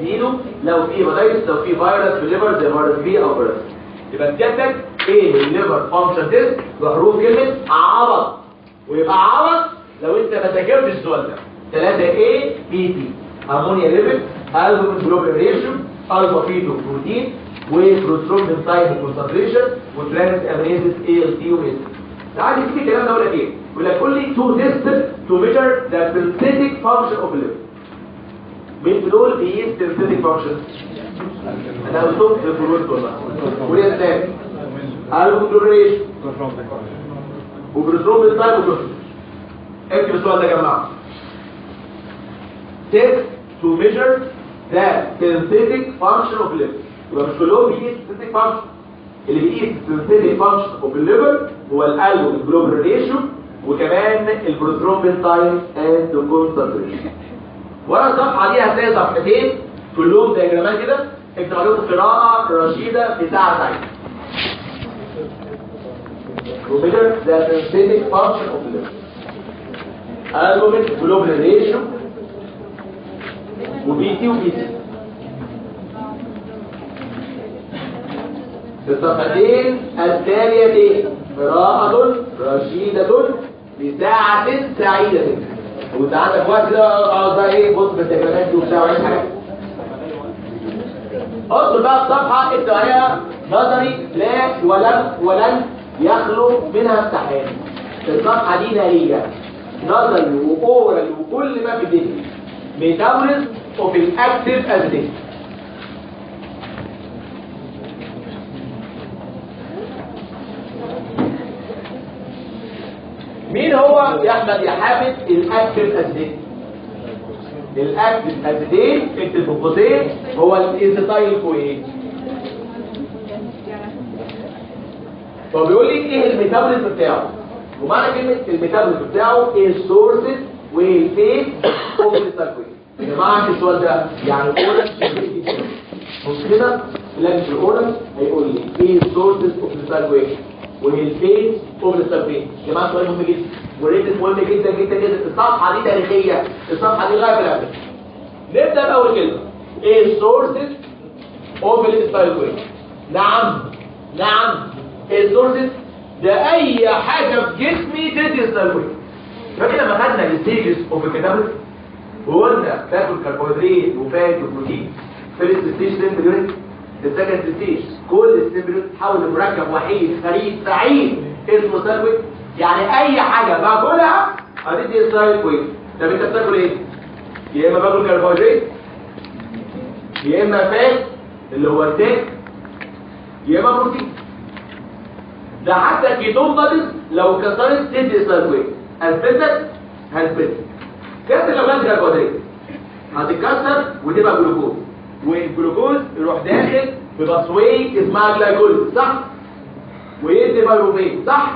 يزيدوا لو في هيباتايتس، لو في فيروس في الليفر زي فيروس بي او فيروس. يبقى سيادتك ايه الليفر فانكشن تيست بحروف كلمه عوض، ويبقى عوض لو انت ما ذاكرتش السؤال ده. 3 اي بي تي امونيا ليفل، البومين جلوبولين ريشيو، الفا فيتو بروتين، وبروثرومبين تايم كونسنتريشن، وترانس امينيز ALT وميز. تعالى نشوف الكلام ده ولا ايه؟ يقول لك قول لي تو تيست تو ميجر ذا سينثيتيك فانكشن اوف الليفر. مين دول بيقيس سينثيتيك فانكشن؟ انا قلتهم في الفروض والله. قول يا استاذ البومين جلوبولين ريشيو وبروثرومبين تايم كونسنتريشن. اكتب السؤال ده يا جماعه. test to measure the synthetic function of liver. يبقى مش كلهم بيقيس synthetic function، اللي بيقيس synthetic function of liver هو الالبومين جلوبولين ريشيو وكمان البروثرومبين تايم اند كونسنتريشن. ورا الصفحه دي هتلاقي صفحتين كلهم دياجرامات كده، اكتب عليهم قراءه رشيده بتاع ساينس. to measure the synthetic function of liver. البومين جلوبولين ريشيو وبي تي وبي سي. الصفحتين التاليتين قراءة رشيدة بساعة سعيدة. وانت عندك وقت كده اقعد بقى ايه بص في التكليفات دي وبتاع وعيش حاجات. ادخل بقى الصفحه اكتب عليها نظري لا ولن يخلو منها امتحان. الصفحه دي ناريه نظري واورال وكل ما في الدنيا. ميتابوليزم اوف الاكتيف ازيد. مين هو يا احمد يا حامد الاكتيف ازيد؟ الاكتيف ازيد اكتب في قوسين هو الاسيتايل كوين. طب بيقول لي ايه الميتابوليزم بتاعه؟ ومعنى كلمه الميتابوليزم بتاعه ايه السورسز والفيت اوف الاسيتايل. يا جماعه السؤال ده يعني الاورال بص كده لازم في الاورال هيقول لي ايه السورسز اوف الاسيتايل وهي الفيت اوف الاسيتايل. يا جماعه سؤال مهم جدا وريت مهم جدا جدا جدا. الصفحه دي تاريخيه، الصفحه دي غايه في الامل. نبدا باول كلمه ايه السورسز اوف الاسيتايل. نعم السورسز ده اي حاجه في جسمي تدي اسيتايل. فاكر لما خدنا الستيجز اوف الكتاب وقلنا تاكل كربوهيدرات وفات وبروتين. فيرست ستيج سيمبل يونت، السكند ستيج كل السيمبل تحول لمركب وحيد فريد سعيد اسمه سيلويت. يعني اي حاجه باكلها هتدي اسيتايل كوين. طب انت بتاكل ايه؟ يا اما باكل كربوهيدرات يا اما فات اللي هو التاك يا اما بروتين. ده حتى الكيتون بادز لو كسرت تدي اسيتايل كوين. هتثبت كانت لو كانت كربوهيدرات هتتكسر وتبقى جلوكوز، والجلوكوز يروح داخل ببصويه اسمها جلايكوليز صح؟ ويدي بايروفيت صح؟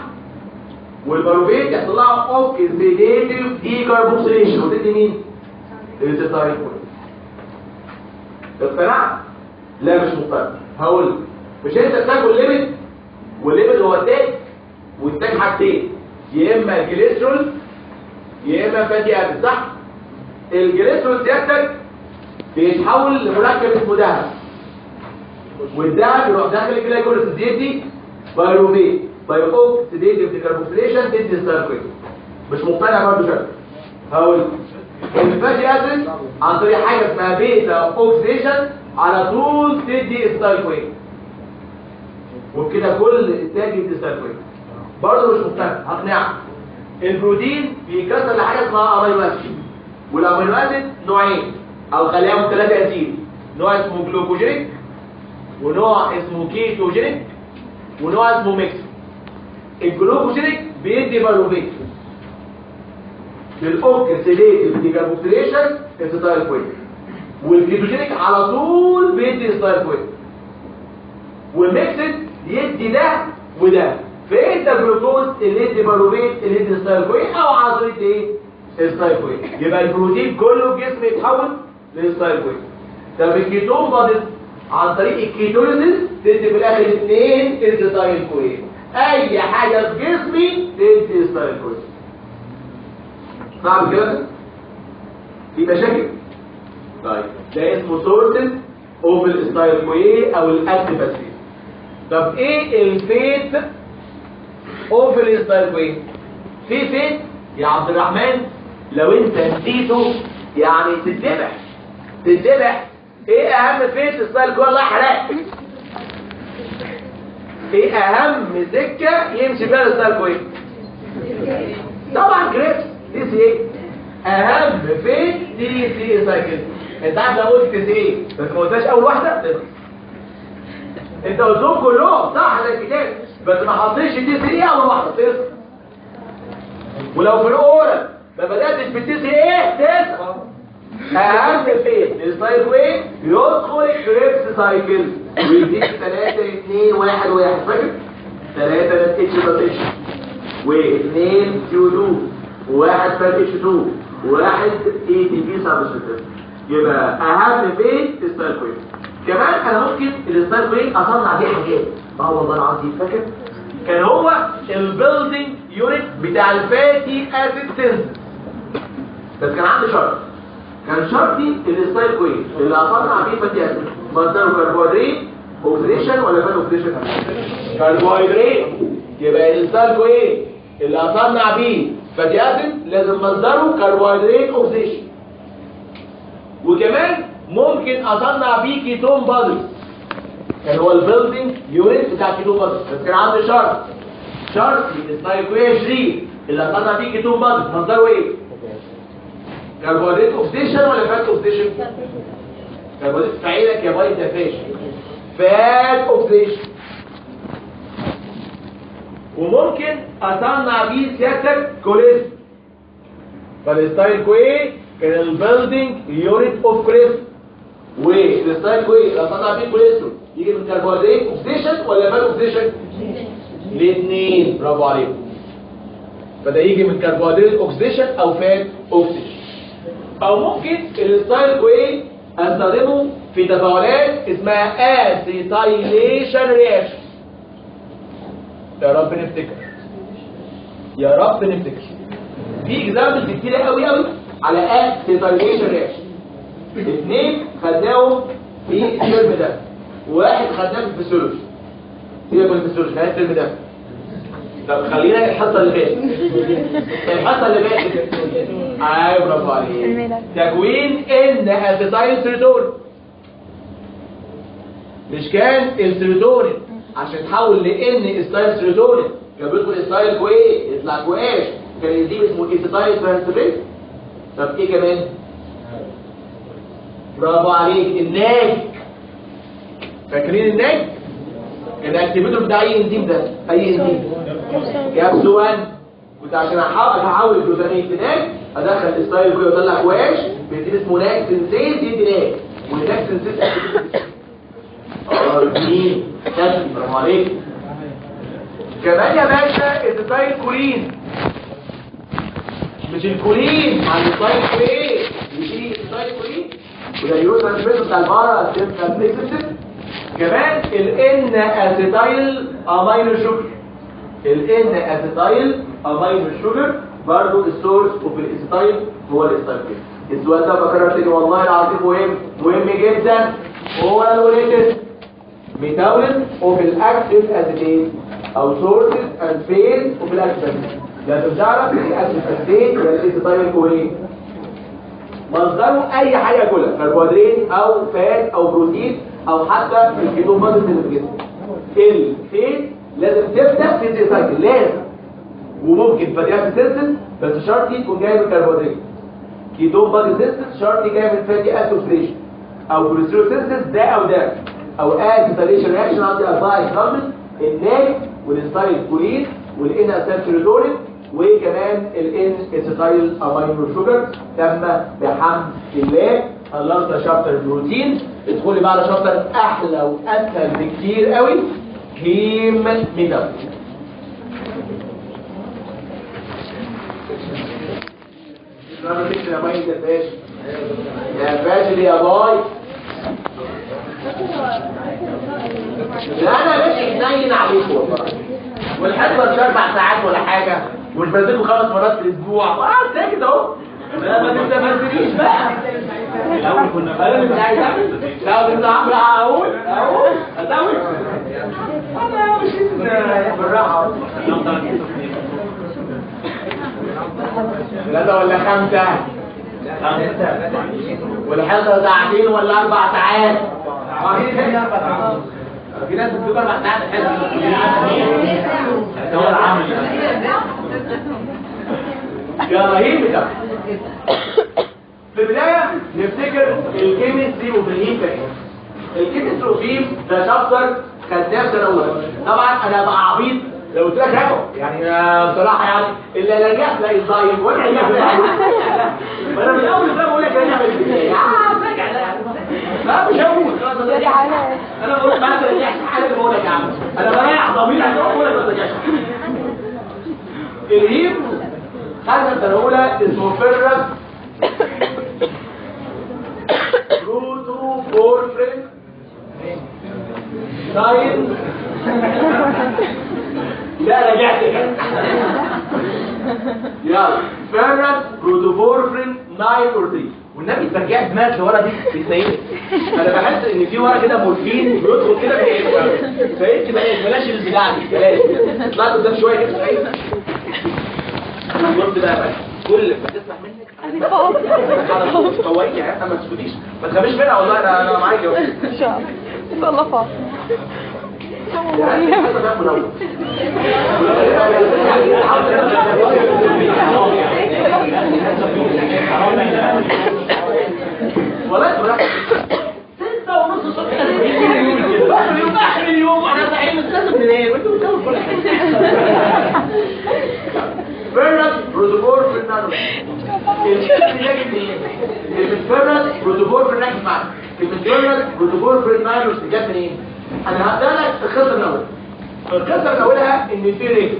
والبايروفيت يحصل لها اوكسيديتيف ديكربوكسيليشن وتدي مين؟ الاسيتايل كوين. اقتنعت؟ لا مش مقتنع. هقول لك مش انت بتاكل ليبيد والليبيد هو التاج والتاج حاجتين يا اما الجليسرول يا اما فاتي اسيد صح؟ الجليسرول سيادتك بيتحول لمركب اسمه دهب والدهب يروح داخل الجلايكوليز يدي بايروفيت بايروكسيديتيف ديكربوكسيليشن تدي اسيتايل كوين. مش مقتنع برضه شكل. هقول الفاتي اسيد عن طريق حاجه اسمها بيتا اوكسيديشن على طول تدي اسيتايل كوين وبكده كل انتاج يدي اسيتايل كوين. برضه مش مقتنع. هقنعك. البروتين بيكسر لحاجه اسمها امينو اسيد والامينو اسيد نوعين او خليهم 3 اسيد. نوع اسمه جلوكوجينيك ونوع اسمه كيتوجينيك ونوع اسمه ميكس. الجلوكوجينيك بيدي بايروفيت بالاوكسيديتيف ديكربوكسيليشن اسيتايل كوين والكيتوجينيك على طول بيدي اسيتايل كوين والميكس يدي ده وده. فين ده جلوكوز اللي يدي بايروفيت اللي يدي اسيتايل كوين او على طريقه ايه؟ اسيتايل كوين. يبقى البروتين كله في جسمي يتحول لاسيتايل كوين. طب الكيتون بادز عن طريق الكيتوليزيس تدي في الاخر 2 اسيتايل كوين. اي حاجه في جسمي تدي اسيتايل كوين. صعب كده؟ في مشاكل؟ طيب ده اسمه سورسز اوف الاسيتايل كوين او الاكتيف اسيد. طب ايه الفيت اوف الاسيتايل كوين؟ في فيت يا عبد الرحمن لو انت نسيته يعني تتذبح. ايه اهم فيت الاسيتايل كوين؟ الله يحرقك. ايه اهم سكه يمشي فيها الاسيتايل كوين؟ طبعا كريبس دي سي ايه. اهم فيت دي سي سايكل. انت عارف لو قلت سي ايه بس ما قلتهاش اول واحده تبقى انت قلتهم كلهم صح زي الكتاب بس ما حطيتش دي سي ايه اول واحده تسقط. ولو في الاورال ما بداتش بالتي سي ايه تسقط. اهم فيت السايكل كوين يدخل الكريبس سايكل ويديك 3 2 1 1 فاكر 3 اتش بلس و2 كيو 2 وواحد فات اتش 2 وواحد اي تي بي سبستريت. يبقى اهم فين السايكل كوين. كمان انا ممكن السايكل كوين اصنع بيه حاجات. والله العظيم فاكر كان هو البيلدينج يونت بتاع الفاتي اسيد سينثيسيس بس كان عندي شرط. كان شرطي السايكل كوين اللي اصنع بيه فاتي اسيد مصدره كربوهيدرات اوكسيديشن ولا فات اوكسيديشن؟ كربوهيدرات. يبقى السايكل كوين اللي اصنع بيه فاتي اسيد لازم مصدره كربوهيدرات اوكسيشن. وكمان ممكن اصنع بيه كيتون بادز، كان هو البيلدينج يونت بتاع كيتون بادز، بس كان عندي شرط الستايل كوي 20 اللي اصنع بيه كيتون بادز مصدره ايه؟ كربوهيدرات اوكسيشن ولا فات اوكسيشن؟ كربوهيدرات في عينك يا باي دافاش، فات اوكسيشن. وممكن اصنع بيه سيادتك كوليسترول، فالستايل كوي كان البيلدينج يونت اوف كوليسترول، والستايل كوي لو اصنع بيه كوليسترول يجي من كربوهيدرات اوكسيشن ولا فات اوكسيشن؟ الاثنين، برافو عليكم. فده يجي من كربوهيدرات اوكسيشن او فات اوكسيشن. او ممكن الستايل كوي استخدمه في تفاعلات اسمها اسيتايليشن رياكشن. يا رب نفتكر، يا رب نفتكر. في اكزامبلز كتير قوي على اسيتايليشن رياكشن. اثنين خدناهم في الترم ده، وواحد خدناه في الفسيولوجي. سيبك من الفسيولوجي، خلينا الترم ده. طب خلينا الحصه اللي فاتت. الحصه اللي فاتت ايوه برافو عليك. تكوين ان اسيتايل سيروتونين. مش كان السيروتونين عشان تحول لان اسيتايل سيروتونين كان بيدخل اسيتايل كويه يطلع كواش، كان يديه اسمه اسيتايل ترانسفيريز. طب ايه كمان؟ برافو عليك، الناج. فاكرين الناج؟ كان الاكتيفيتور بتاع اي انزيم ده، اي انزيم كابسو 1. كنت عشان احول الجلوتاميت لناج ادخل الستايل كويه واطلع كواش بيدي اسمه ناج سنسيز، يدي ناج، والناج سنسيز مين؟ كابسو، برافو عليك. كمان يا باشا الستايل كولين، مش الكولين مع الستايل كويه يجي الستايل كولين وده يوز ترانسميتر بتاع البارا سيستم. كمان الان اسيتايل امينو شوجر، الان اسيتايل امينو شوجر برضه السورس اوف الاسيتايل هو الاسيتايل. السؤال ده بكرر تاني والله العظيم مهم جدا، هو الوليتس ميتابوليزم اوف الاكتيف اسيتيت او سورسز اند فيز اوف الاكتيف اسيتيت. لازم تعرف الاكتيف اسيتيت هي الاسيتايل كوين، مصدره اي حاجه كلها، كربوهيدرات او فات او بروتين او حتى الكيتون بادز اللي في الجسم. الفيز لازم تبدا في السايكل، لازم. وممكن فاتي سينثيز بس شرط يكون جاي من كربوهيدرات. كيتون بادز سينثيز شرط جاي من فاتي اسيد او كوليسترول سينثيز، ده او ده، او اسيتايليشن رياكشن. عندي 4 اكزامبل: الناج والستايل كولين والان اسيتايل سيروتونين وكمان الان اسيتايل امينو شوجر. تم بحمد الله. خلصنا شابتر البروتين، ادخلي بقى على شابتر احلى واسهل بكتير قوي، هيم ميتابوليزم. يا باي يا باشا، يا باشا يا باي. لا انا ماشي حنين عليكم والله، والحصه مش 4 ساعات ولا حاجه، ومش بنزلكم 5 مرات في الاسبوع، ساكت اهو. ما تستفزنيش بقى. الاول كنا انا مش عايز اعمل، لا انت عامل اقول ازود انا مش بالراحه. 3 ولا 5 والحصه ساعتين ولا 4 ساعات؟ في ناس بتقول 4 ساعات الحصه هو العمل يا رهيب ده. في البدايه نفتكر الكيمستري وفي الهيم. الكيمستري وفي ده شابتر خدناه في سنه اولى. طبعا انا بقى عبيط لو قلت لك اهو يعني بصراحه يعني اللي رجعت لا يضايق ولا يعمل انا من اول سنه بقول لك انا اعمل ازاي راجع لا مش هقول خلاص انا بقول ما ترجعش حاجه اللي بقول لك يا عم انا بريح ضميري عشان اقول لك ما ترجعش. الهيم خدنا السنه الاولى اسمه فرق بروتوفورفرين ساين. لا رجعت كده. يلا فرق بروتوفورفرين 9 اور 3. والنبي الترجيع دماغ الورقه دي بتنيل. انا بحس ان في ورقه كده مورفين بيدخل كده فايت بلاش البتاع دي بلاش. اطلع قدام شويه كده. بص بقى بقى كل ما تسمع منك على طول قويه ها ما تسكتيش ما تخافيش منها والله انا معاكي اهو ان شاء الله ان شاء الله فاضي والله براحتك 6:30 الصبح اخر اليوم انا صاحي لازم ننام وانتوا بتسووا كل حاجه فيرنس بروتوكول في النانو الفيرنس بروتوكول في النانو معاك الفيرنس بروتوكول في النانو جت منين؟ انا هبدا لك الخطه الاولى الخطه الاولى ان في ريج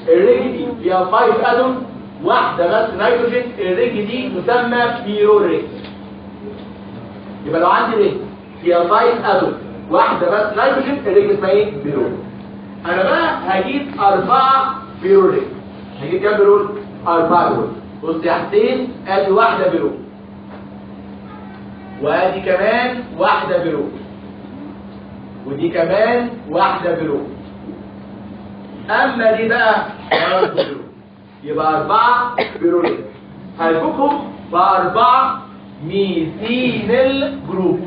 الريج دي فيها 5 اتوم واحده بس نيتروجين الريج دي تسمى بيرول ريج يبقى لو عندي ريج فيها 5 اتوم واحده بس نيتروجين الريج اسمها ايه؟ بيرول انا بقى هجيب 4 بيرول ريج هجيب كام بيرول؟ 4 بيرول بص يا حسين ادي واحده بيرول وادي كمان واحده بيرول ودي كمان واحده بيرول اما دي بقى بيرول يبقى 4 بيرول هلفكهم ب4 ميثينيل جروب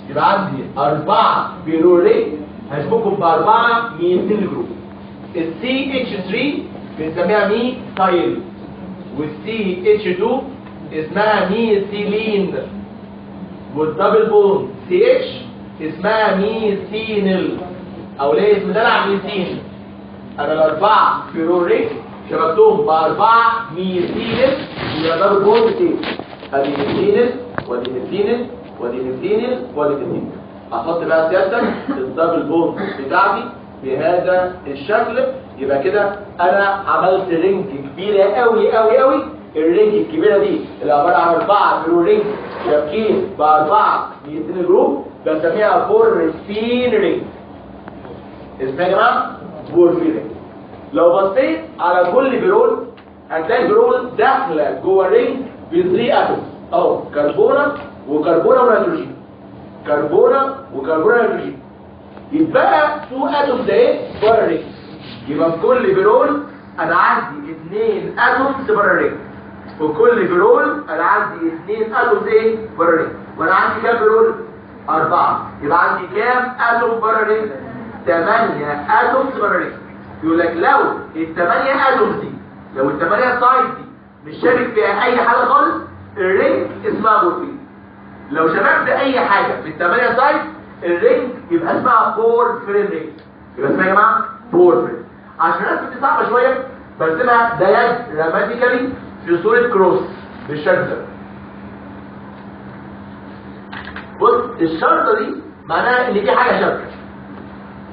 يبقى عندي 4 بيرول هلفكهم ب4 ميثينيل جروب السي اتش 3 بنسميها ميثايل والسي اتش 2 اسمها ميثيلين والدبل بوند سي اتش اسمها ميثينيل او ليه اسم دلع ميثين انا الاربعه بيروريك شبكتهم باربعه ميثينيل ودبل بوند سي ادي ميثينيل ودي ميثينيل ودي ميثينيل ودي ميثينيل هحط بقى سيادتك الدبل بوند بتاعتي بهذا الشكل يبقى كده انا عملت رينج كبيره قوي قوي قوي الرينج الكبيره دي اللي عباره عن 4 بيروريك شابكين باربعه ميثينيل جروب بسميها بورفين رينج اسمها يا جماعه بورفين رينج لو بصيت على كل بيرول هتلاقي البيرول داخله جوه الرينج ب 3 اتوم اهو كربونه وكربونه ونيتروجين كربونه وكربونه ونيتروجين يتبقى 2 اتوم ده ايه بره الرينج يبقى في كل بيرول انا عندي 2 اتوم بره الرينج في كل بيرول انا عندي 2 اتوم ايه بره الرينج وانا عندي كام بيرول 4 يبقى عندي كام اتوم بره الرينج 8 اتوم بره الرينج يقول لك لو ال8 اتوم دي لو ال8 سايد دي مش شابك فيها اي حاجه خالص الرينج اسمها بورفين لو شبكت اي حاجه في ال8 سايد الرينج يبقى اسمها بورفين رينج يبقى اسمها يا جماعه بورفين عشان الناس صعبه شويه برسمها دايجراماتيكالي في صوره كروس بالشكل ده بص الشرطه دي معناها ان في حاجه شابكه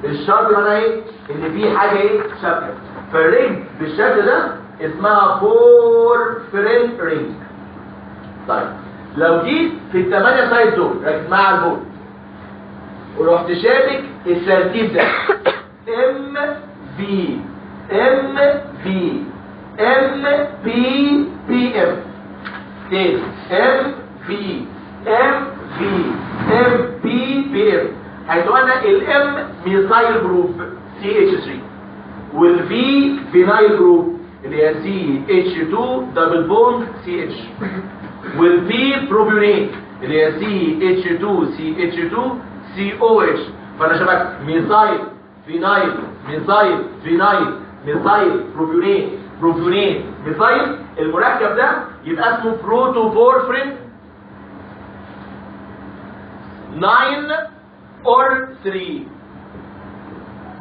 الشرط معناها ايه ان في حاجه ايه شابكه فالرينج بالشكل ده اسمها بورفين رينج طيب لو جيت في ال8 سايد دول ركز معايا على البورد ورحت شابك الترتيب ده ام بي ام بي ام بي بي ام تاني ام بي ام بي ام بي بي ام هيتقولنا الام ميثايل جروب سي اتش 3 والفي فينايل جروب اللي هي سي اتش 2 دبل بوند سي اتش والبي بروبيونيت اللي هي سي اتش 2 سي اتش 2 سي او اتش فانا شبكت ميثايل فينايل ميثايل فينايل ميثايل بروبيونيت بروبيونيت ميثايل المركب ده يبقى اسمه بروتوبورفرين 9 اور 3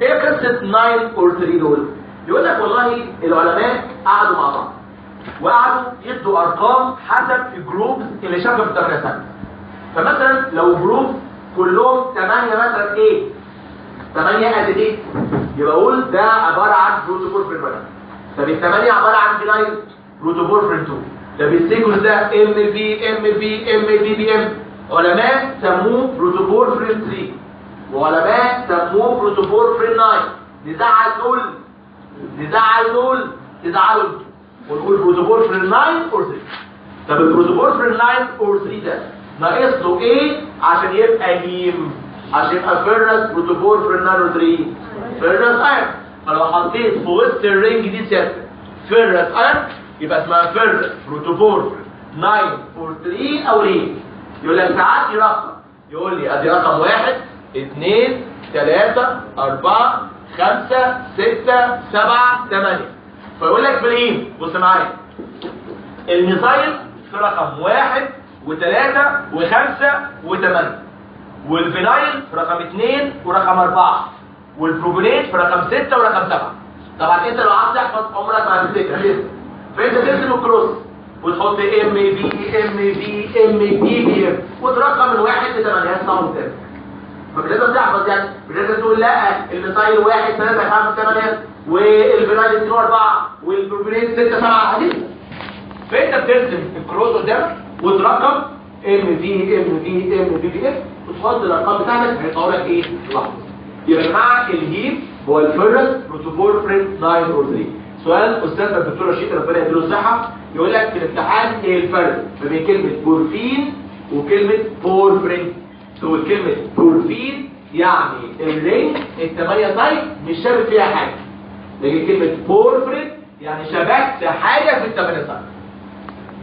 ايه قصه 9 اور 3 دول يقول لك والله العلماء قعدوا مع بعض وقعدوا يدوا ارقام حسب الجروبز اللي شافها في الدراسات فمثلا لو جروب كلهم 8 مثلا ايه 8 قد ايه يبقى اقول ده عباره عن بروتوبورفرين 1 طب ال8 عباره عن فينايل بروتوبورفرين 2 طب السيكونس ده ام بي ام بي ام بي بي ام علماء سموه بروتوبورفرين 3 وعلماء سموه بروتوبورفرين 9 نزعل دول نزعل دول تزعلوا ونقول بروتوبورفرين 9 اور 3 طب البروتوبورفرين 9 اور 3 ده ناقص له ايه عشان يبقى هيم عشان يبقى فيرنس بروتوبورفرين 9 اور 3 فيرنس ايرون فلو حطيت في وسط الرينج دي سيادتك فيرس ايرون يبقى اسمها فيرس بروتوفور 943 او ريم. يقول لك ساعات يرقم، يقول لي ادي رقم 1 2 3 4 5 6 7 8. فيقول لك بالهيم بص معايا الميثايل في رقم 1 و3 و5 و8، والفينايل في رقم 2 ورقم 4، والبروبونات في رقم 6 ورقم 7. طبعا انت لو عايز تحفظ عمرك ما هتفتكر لسه، فانت ترسم الكروس وتحط ام في بي وترقم من 1 ل 8 هيطلع قدامك. فمش لازم تحفظ، يعني مش لازم تقول لا الميثايل 1 3 5 8 والفينايل 2 4 والبروبونات 6 7 عادي. فانت بترسم الكروس قدامك وترقم ام في وتحط الارقام بتاعتك هيطلع لك ايه؟ لحظه. يبقى يا جماعه الهيم هو الفيرس بروتوفور فرين 9 اور 3. سؤال استاذنا الدكتور رشيد ربنا يديله الصحه يقول لك في الامتحان ايه الفرق ما بين كلمه بورفين وكلمه بورفرين؟ تقول كلمه بورفين يعني الرينج ال8 تايب مش شابك فيها حاجه، لكن كلمه بورفرين يعني شبكت حاجه في ال8 تايب.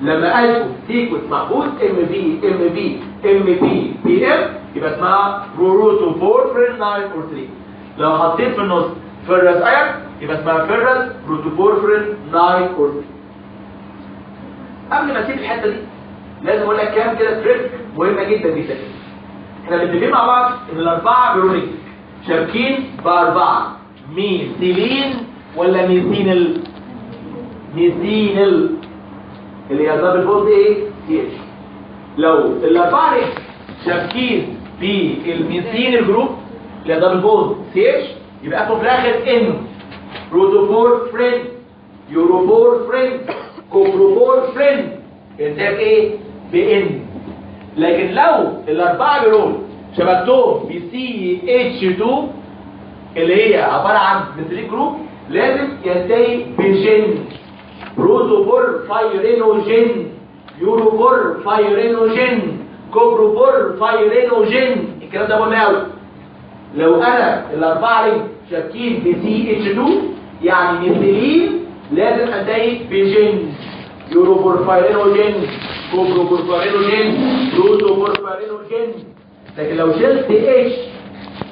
لما قالوا سيكونس محفوظ ام بي ام يبقى اسمها بروتوفورفرين 9 اور 3. لو حطيت في النص فيرس ايرون يبقى اسمها فيرس بروتوفورفرين 9 اور 3. قبل ما اسيب الحته دي لازم اقول لك كام كده تريك مهمه جدا جدا. احنا متفقين مع بعض ان الاربعه بيرونيك شابكين باربعه ميثيلين ولا ميثينل؟ ميثينل اللي هي دبل بوند ايه؟ سي اتش. لو الاربعه رينج شابكين في الميثينل جروب اللي هي دبل بوند سي اتش يبقى اسمه في الاخر ان بروتوفورفرين يوروفورفرين كوبروفورفرين انتاج ايه؟ بان. لكن لو الاربعه دول شبكتهم بسي اتش 2 اللي هي عباره عن ميثيلين جروب لازم ينتهي بجن بروتوفورفايرينوجين يوروفورفايرينوجين كوبروفورفايرينوجين. الكلام ده مهم قوي. لو انا الاربعه رينج شابكين بسي اتش 2 يعني ميثيلين لازم انتهي بجن يوروفورفايرينوجين كوبروفورفايرينوجين بروتوفورفايرينوجين. لكن لو شلت اتش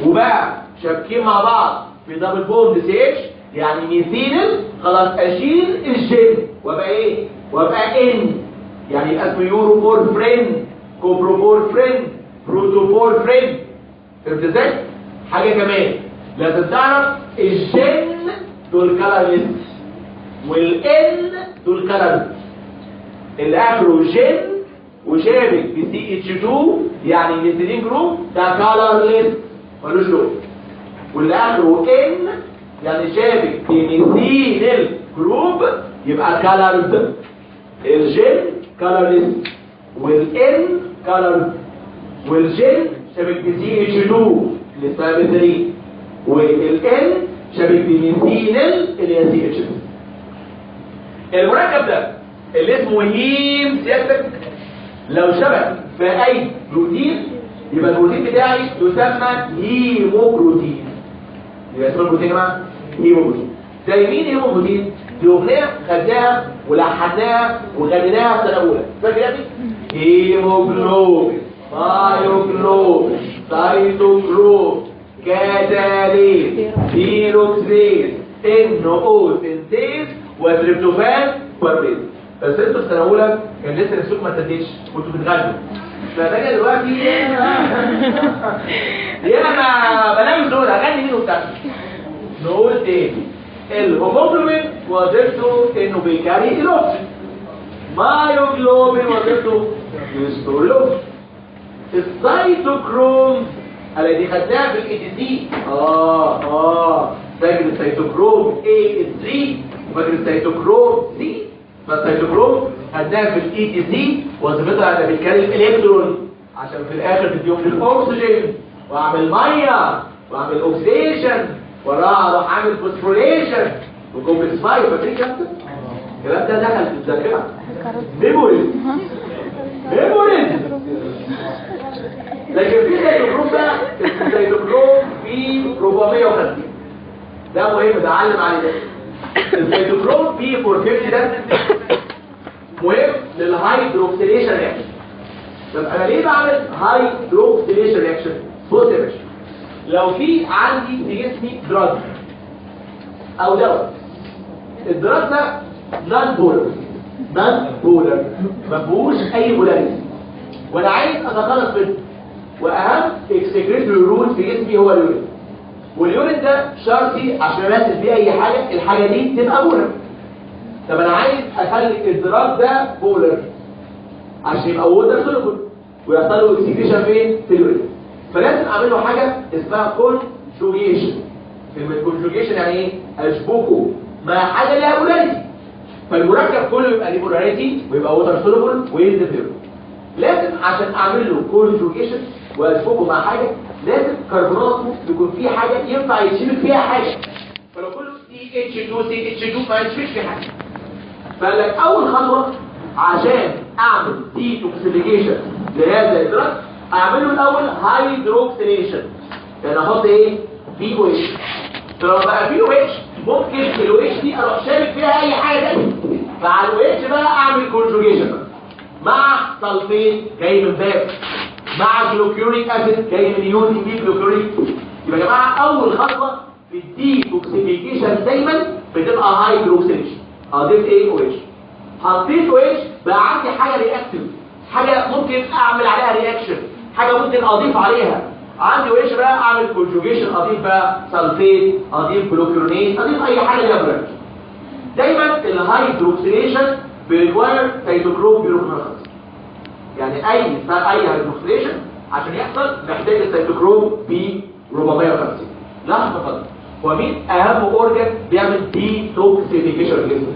وبقى شابكين مع بعض بدبل بوند سي اتش يعني ميثينل خلاص اشيل الجن وابقى ايه؟ وابقى ان يعني يبقى اسمه يوروفورفرين كوبروفورفرين بروتوفورفرين. فهمت ازاي؟ حاجه كمان لازم تعرف الجن دول كلرليست والان دول كلرليست. اللي اخره جن وشابك بسي اتش 2 يعني ميثيلين جروب ده كلرليست ملوش لون، واللي اخره ان يعني شابك في ميثينل جروب يبقى كلرد. الجن كلرليست والان كلرد والجن شابك بسي اتش 2 اللي اسمها ميثيلين والان شابك بميثينل اللي هي سي اتش 2. المركب ده اللي اسمه هيم سيادتك لو شبك في اي بروتين يبقى البروتين بتاعي يسمى هيموبروتين. يبقى اسمه البروتين يا جماعه هيموبروتين. زي مين هيموبروتين؟ دي اغنيه خدناها ولحناها وغنيناها في سنه اولى، فاكر يا ابني؟ هيموجلوبين مايوجلوبين سايتوكروم كاتاليز بيروكسيز ان او سنتيز وتريبتوفان واربيز. بس انتوا في سنه اولى كان لسه نفسكم ما تديش كنتوا بتغنوا، فبقى دلوقتي يا انا بنام دول اغني مين وبتاع. نقول تاني الهيموجلوبين وظيفته انه بيكاري الاكسجين، مايوجلوبين وظيفته يستور الاكسجين. السيتوكروم اللي خدناها في الاي تي سي فاكر السيتوكروم A3 وفاكر السيتوكروم C. فالسيتوكروم خدناها في الاي تي سي وظيفتها انها بتكاري الالكترون عشان في الاخر تديهم للاكسجين واعمل ميه واعمل اوكسيديشن وراها اروح اعمل فوسفوريشن وكومبلكس 5. فاكرين الكلام ده دخل في الذاكره ميموريز. لكن في سيتوكروم بقى اسمه سيتوكروم في 450 ده مهم ده علم عليه ده. السيتوكروم بي 450 ده مهم للهيدروكسيليشن رياكشن. طب انا ليه بعمل هيدروكسيليشن رياكشن؟ بص يا باشا، لو في عندي في جسمي دراج او دواء، الدراج ده نون بولر ما فيهوش اي بولاريتي، وانا عايز اتخلص منه، واهم اكسكريتوري رول في جسمي هو اليورين، واليورين ده شرطي عشان امثل بيه اي حاجه، الحاجه دي تبقى بولر. طب انا عايز اخلي الدراج ده بولر عشان يبقى ووتر سولوبل ويحصل له اكسكريشن فين؟ في اليورين. فلازم اعمل له حاجه اسمها كونجوجيشن. كلمه كونجوجيشن يعني ايه؟ اشبكه مع حاجه ليها بولاريتي، فالمركب كله يبقى ليه بولاريتي ويبقى ووتر سولوبل وينزل في اليورين. لازم عشان اعمل له كونجوجيشن واشبكه مع حاجه، لازم كربوناته يكون فيه حاجه ينفع يتشبك فيها حاجه. فلو كله CH2 ما يتشبكش في حاجه. فقال لك اول خطوه عشان اعمل ديتوكسيفيكيشن لهذا الادراك، اعمله الاول هيدروكسيليشن. يعني احط ايه؟ في او اتش. فلو بقى في او اتش ممكن الاو اتش دي اروح شابك فيها اي حاجه ثانيه، فعلى الاو اتش بقى اعمل كونجوجيشن مع سلفيت جاي من باب، مع جلوكيوريك اسيد جاي من يودي بي جلوكيوريك. يبقى يا جماعه اول خطوه في الديتوكسيفيكيشن دايما بتبقى هيدروكسيليشن. اضيف ايه؟ او اتش. حطيت او اتش بقى عندي حاجه رياكتيف، حاجه ممكن اعمل عليها رياكشن، حاجه ممكن اضيف عليها. عندي او اتش بقى اعمل كونجوجيشن، اضيف بقى سلفيت، اضيف جلوكيرونيت، اضيف اي حاجه ليها برانش. دايما الهيدروكسيليشن بيريكواير سيتوكروم بي 450. يعني اي هيدروكسيليشن عشان يحصل محتاج السيتوكروم بي 450. لحظه فقط، هو مين اهم اورجن بيعمل ديتوكسيفيكيشن في الجسم؟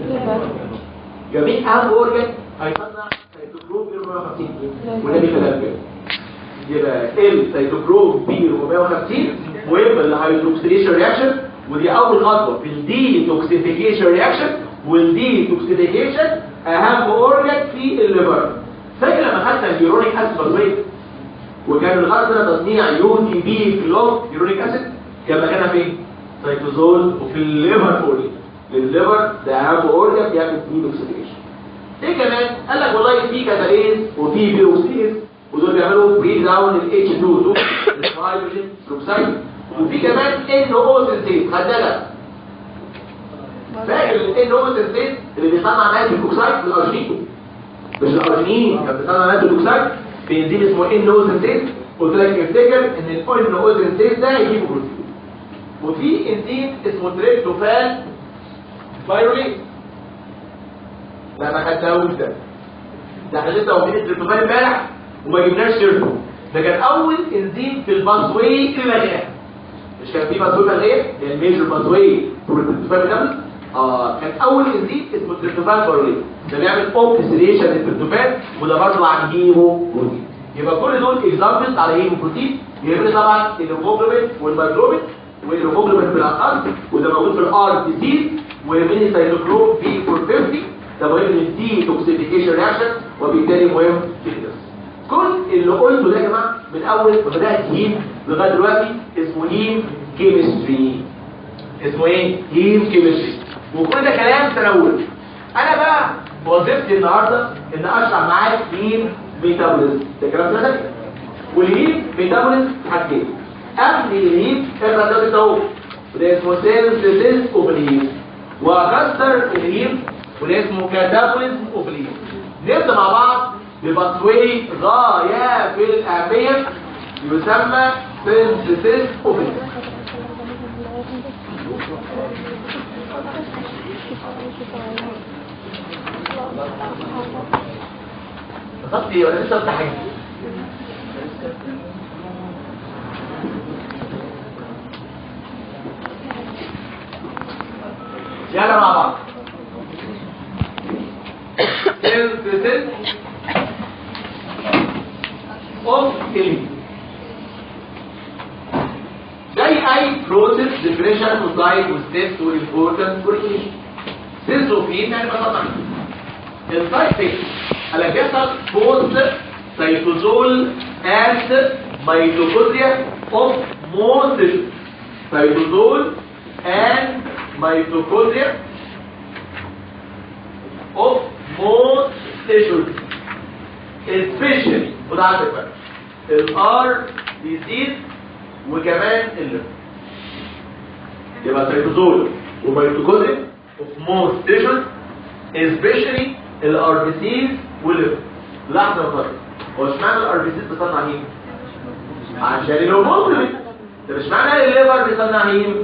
جميع اهم اورجن هيصنع سيتوكروم بي 450 وده بكلام كده. يبقى السيتوكروم بي 450 مهم للهيدروكسيليشن رياكشن، ودي اول خطوه في الديتوكسيفيكيشن رياكشن. والديتوكسيفيكيشن اهم اورجن في الليفر. فاكر لما خدنا اليورونيك اسيد بازويت وكان الغرض ده تصنيع يودي بي كلوب يورونيك اسيد، كان مكانها فين؟ سيتوزول وفي الليفر اورجن. الليفر ده اهم اورجن بيعمل ديتوكسيفيكيشن. ايه كمان؟ قال لك والله في كاتاليز وفي بيروكسيز، ودول بيعملوا بريك داون ال H2 الهيدروجين بروكسيد، وفي كمان NO سينثيز. خدنا فاكر ال NO سينثيز اللي بيصنع نيتريك اوكسيد في الارجينين، مش الارجينين كان بيصنع نيتريك اوكسيد بانزيم اسمه NO سينثيز. قلت لك افتكر ان ال NO سينثيز ده يجيب بروتين. وفي انزيم اسمه تريبتوفان بايروليت. لا ما خدناهوش ده احنا لسه واخدين التريبتوفان امبارح وما جبناش سيرته. ده كان اول انزيم في الباسوي اللي لغيناه. مش كان في باسوي لغيه الميجر باسوي تريبتوفان ده؟ كان اول انزيم اسمه تريبتوفان بايروليت. ده بيعمل اوكسيديشن للتريبتوفان، وده برضه عن هيمو بروتين. يبقى كل دول اكزامبلز على هيمو بروتين. يهمني طبعا الهيموجلوبين والمايجلوبين، والهيموجلوبين في الارض وده موجود في الار ديزيز، ويهمني السيتوكروم بي 450 ده مهم للديتوكسيفيكيشن رياكشن، وبالتالي مهم في الجسم. كل اللي قلته ده يا جماعه من اول ما بدات هيم لغايه دلوقتي اسمه هيم كيمستري. اسمه ايه؟ هيم كيمستري. وكل ده كلام تناول. انا بقى وظيفتي النهارده ان اشرح معاك هيم ميتابوليزم. ده كلام سهل. والهيم ميتابوليزم حاجتين. قبل الهيم اقرا ده بالتوقف، وده اسمه سينثيسيس اوف الهيم. واكثر الهيم وده اسمه كاتابوليزم اوف الهيم. نبدا مع بعض بباسوي غاية في الأهمية يسمى سينثيسيس اوف الهيم. خطي ولا لسه قلت حاجة؟ يلا مع بعض. Synthesis of Heme. زي أي process definition of life with steps to important protein. Synthesis of Heme يعني بساطة. السايد فين؟ اللي بيحصل both cytosol and mitochondria of most cytosol and mitochondria سبيشالي وده على فكره الار بيزيد وكمان الليفر. يبقى سيتوزول وميتوكوندريا اوف موست تيشوز سبيشالي الار بي سيز والليفر. لحظه يا طارق، هو اشمعنى الار بي سيز بتصنع هيم؟ عشان الهرمون. طب اشمعنى الليفر بيصنع هيم؟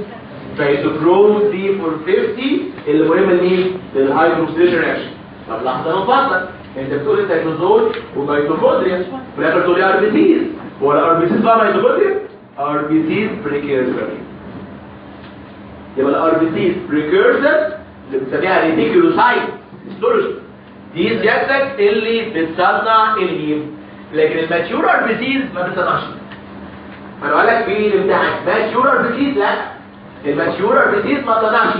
فيتوكروم 3/450 اللي مهم لمين؟ للهيدروكسيليشن رياكشن. طب لحظه من فضلك، انت بتقول سيتوزول وميتوكوندريا في الاخر تقول لي ار بي سيز. هو الار بي سيز بقى ميتوكوندريا؟ ار بي سيز بريكيرسر. يبقى الار بي سيز بريكيرسر اللي بنسميها ريتيكولوسايت ستورج دي سيادتك اللي بتصنع الهيم. لكن الماتيور ار بي سيز ما بتصنعش. انا قال لك في الامتحان ماتيور ار بي سيز، لا الماتيور ار بي سيز ما بتصنعش،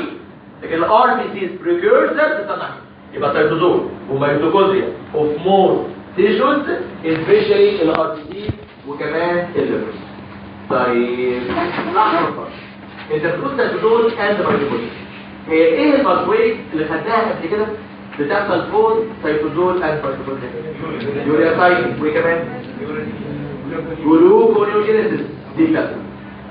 لكن الار بي سيز بريكيرسر بتصنع. يبقى سيتوزول وميتوكوندريا اوف مور تيشوز سبيشالي الار بي سيز وكمان الليفر. طيب لحظه، انت بتقول سيتوزول اند ميتوكوندريا، هي ايه الباسوي اللي خدناها قبل كده بتحصل فوق سيتوزول اند ميتوكوندريا؟ يوريا سايكل وكمان جلوكونيوجينيسيس. دي كده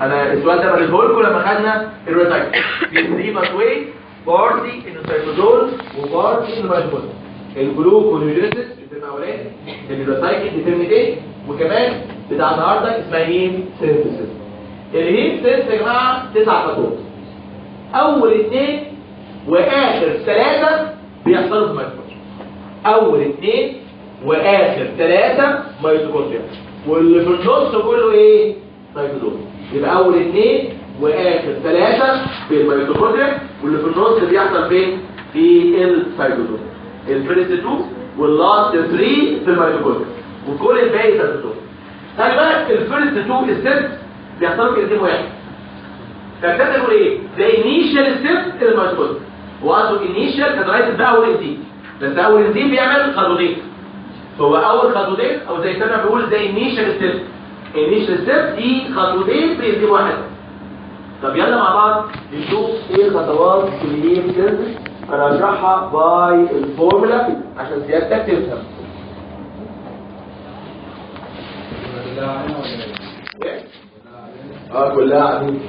انا السؤال ده بديه لكم لما خدنا اليوريا سايكل في 3 باسوي، بارتي انه سيتوزول وبارتي انه ميتوكوندريا. الجلوكونيوجينيسيس الترم الاولاني، اليوريا سايكل الترم الثاني، وكمان بتاع النهارده اسمها هيم سينثيسيس. الهيم سينثيسيس يا جماعه 9 خطوات، اول 2 واخر 3 بيحصلوا في ميتوكوندريا. اول 2 واخر 3 ميتوكوندريا، واللي في النص كله ايه؟ سيتوزول. يبقى اول 2 واخر 3 في الميتوكوندريا، واللي في النص بيحصل فين؟ في السيتوزول. الفيرست 2 واللاست 3 في الميتوكوندريا، وكل الباقي سيتوزول. خلي بالك الفيرست 2 الست بيحصلوا في كلمتين واحد. فالكتاب يقول ايه؟ زي انيشال ستيب الميتوكوندريا، وقصده انيشال كاترايتس ده اول انزيم، بس اول انزيم بيعمل خطوتين. هو اول خطوتين او زي كده بيقول زي انيشال ستيب. انيشال ستيب دي خطوتين في انزيم واحد. طب يلا مع بعض نشوف ايه الخطوات اللي هي بتنزل. انا هشرحها باي الفورمولا عشان سيادتك تفهم. كلها علينا.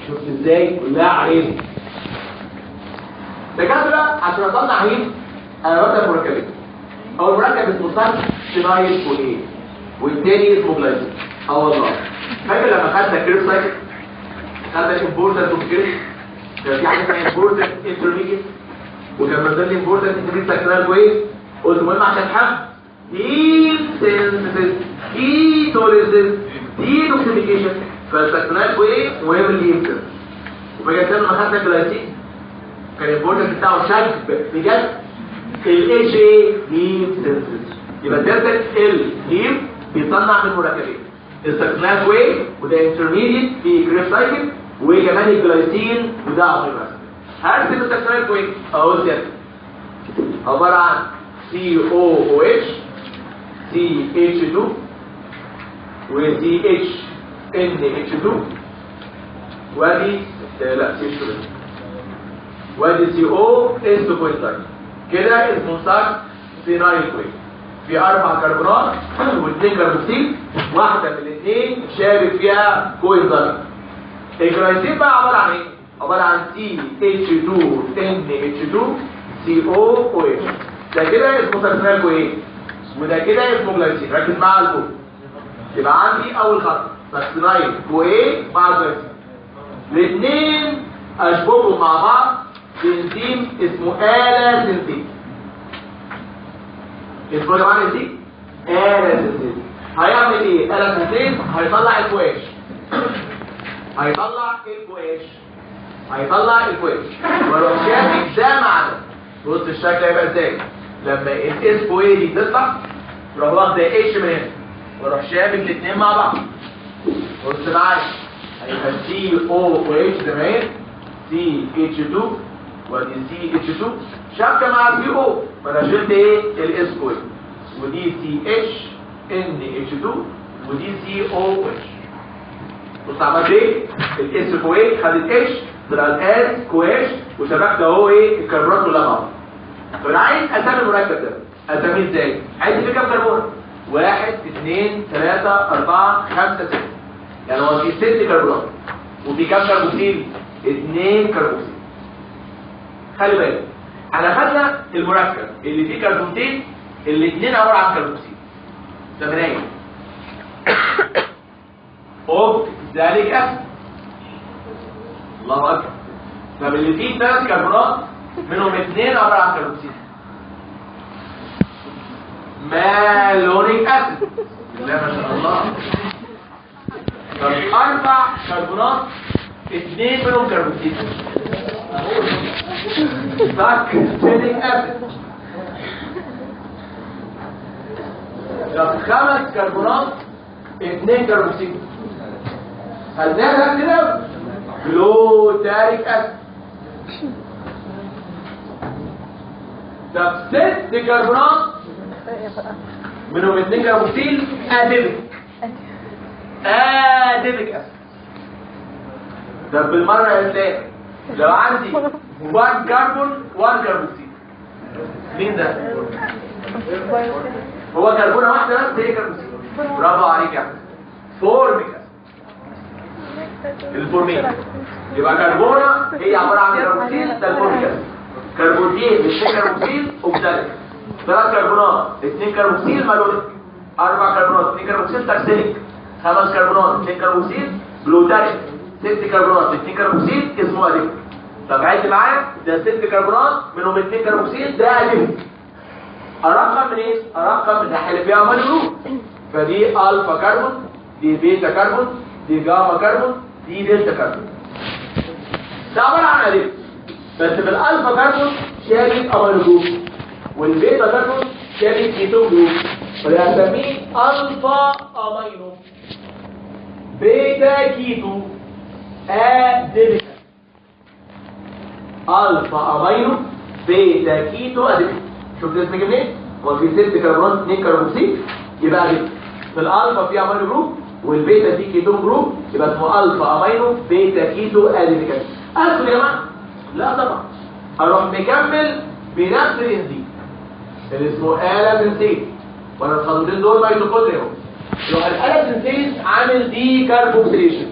شفت ازاي؟ كلها علينا. دكاتره عشان اطلع هيم انا ببدا مركبين. اول مركب اسمه سينايل وايه؟ والتاني اسمه جلايكوجين. والله فاكر لما خدنا كريب سايكل؟ خدنا امبورتنت اوف كريب، كان في حاجه اسمها امبورتنت انترميديت، وكان من ضمن امبورتنت انترميديت سايكلال وايه؟ قلت مهم عشان حفظ هيم سينثيسيس، هيتوليسيس، ديتوكسيفيكيشن. فالسايكلال وايه؟ مهم الهيم سينثيسيس. وبقى لما خدنا جلايكوجين كان الامبورتنت بتاعه شك بجد الاتش اي هيم سينثيسيس. يبقى الدلتا الهيم بيصنع من مركبين، السايكلال واي وده انترميديت في كريب سايكل، وكمان الجلايسين وده عصير اسيد. هرسم السايكلال واي اهو كده عباره عن COOH CH2 و CHNH2 وادي CH2 وادي CO S2.9 كده اسمه ساك سينايل واي. في 4 كربونات و2 كربوكسيل، واحده من الاثنين شابك فيها كوينزايم. الجلايسين بقى عباره عن ايه؟ عباره عن CH2NH2 COOH. ده كده اسمه ساكسينايل واي، وده كده اسمه جلايسين. ركز معايا الفوق. يبقى عندي اول خط ساكسينايل واي مع الجلايسين، الاثنين اشبكهم مع بعض بانزيم اسمه آلة سنتيز. اسمه يا جماعه انزيم آلة سنتيز. هيعمل ايه؟ آلة سنتيز هيطلع الكواش، هيطلع الكواش واروح شابك ده مع ده. بص الشكل هيبقى ازاي لما الاس كواي دي تطلع، تروح واخده اتش من هنا واروح شابك الاثنين مع بعض. بص معايا هيبقى COOH زي ما هي CH2 ودي CH2 شبكه مع CO، فانا شلت ايه؟ الاس كواي، ودي CHNH2 ودي COOH. بص عملت ايه؟ الاس كواي خدت اتش طلع الاس كواش وشبكت اهو ايه؟ الكربونات كلها مع بعض. فانا عايز اسمي المركب ده اسميه ازاي؟ عندي في كام كربون؟ 1 2 3 4 5 6. يعني هو في 6 كربونات وفي كام كربوكسيل؟ 2 كربوكسيل. خلي بالك احنا خدنا المركب اللي فيه كربونتين الاثنين عباره عن كربوكسيل. ده منين؟ ذلك اسيد. الله اكبر. طب اللي فيه 3 كربونات منهم 2 عباره عن كربوكسيل. مالونيك اسيد. لا ما شاء الله. طب 4 كربونات 2 منهم كربوكسيل. ساكريك اسيد. طب 5 كربونات 2 كربوكسيل. خدناها كده جلوتاريك اسيد. طب 6 كربونات منهم 2 كربوكسيل اديبك اسيد. طب بالمره يا استاذ لو عندي 1 كربون 1 كربوكسيل مين ده؟ هو كربونه واحده بس هي كربوكسيل. برافو عليك يا احمد. فورميك اسيد. الفورمين يبقى كربونه هي عباره عن كربوكسيل. ده الفورميك اسيد. كربونتين 2 كربوكسيل اوكساليك. 3 كربونات 2 كربوكسيل مالونيك. 4 كربونات 2 كربوكسيل تاكسيليك. 5 كربونات 2 كربوكسيل جلوتاريك. 6 كربونات 2 كربوكسيل اسمه اديبك. طب عد معايا ده 6 كربونات منهم 2 كربوكسيل ده اديبك. ارقم من ايه؟ ارقم من الناحيه اللي فيها امينو جروب. فدي الفا كربون، دي بيتا كربون، دي جاما كربون، دي دلتا كربون. ده عباره عن اديبك. بس في الالفا كربون شابك امينو جروب والبيتا كربون شابك كيتون جروب. فهنسميه الفا امينو بيتا كيتو اديبك. الفا امينو بيتا كيتو اديبك. شفت اسمه منين؟ هو في 6 كربونات 2 كربوكسيل يبقى اديبك. في الالفا في امينو جروب والبيتا دي كيتون جروب يبقى اسمه الفا امينو بيتا كيتو اديبك. اسف يا جماعه؟ لا طبعا. اروح مكمل بنفس الانزيم اللي اسمه الابنسيز. وانا الخطوتين دول ميتوكوندريا اهو. يبقى الالابنسيز عامل دي كاربوكسيليشن.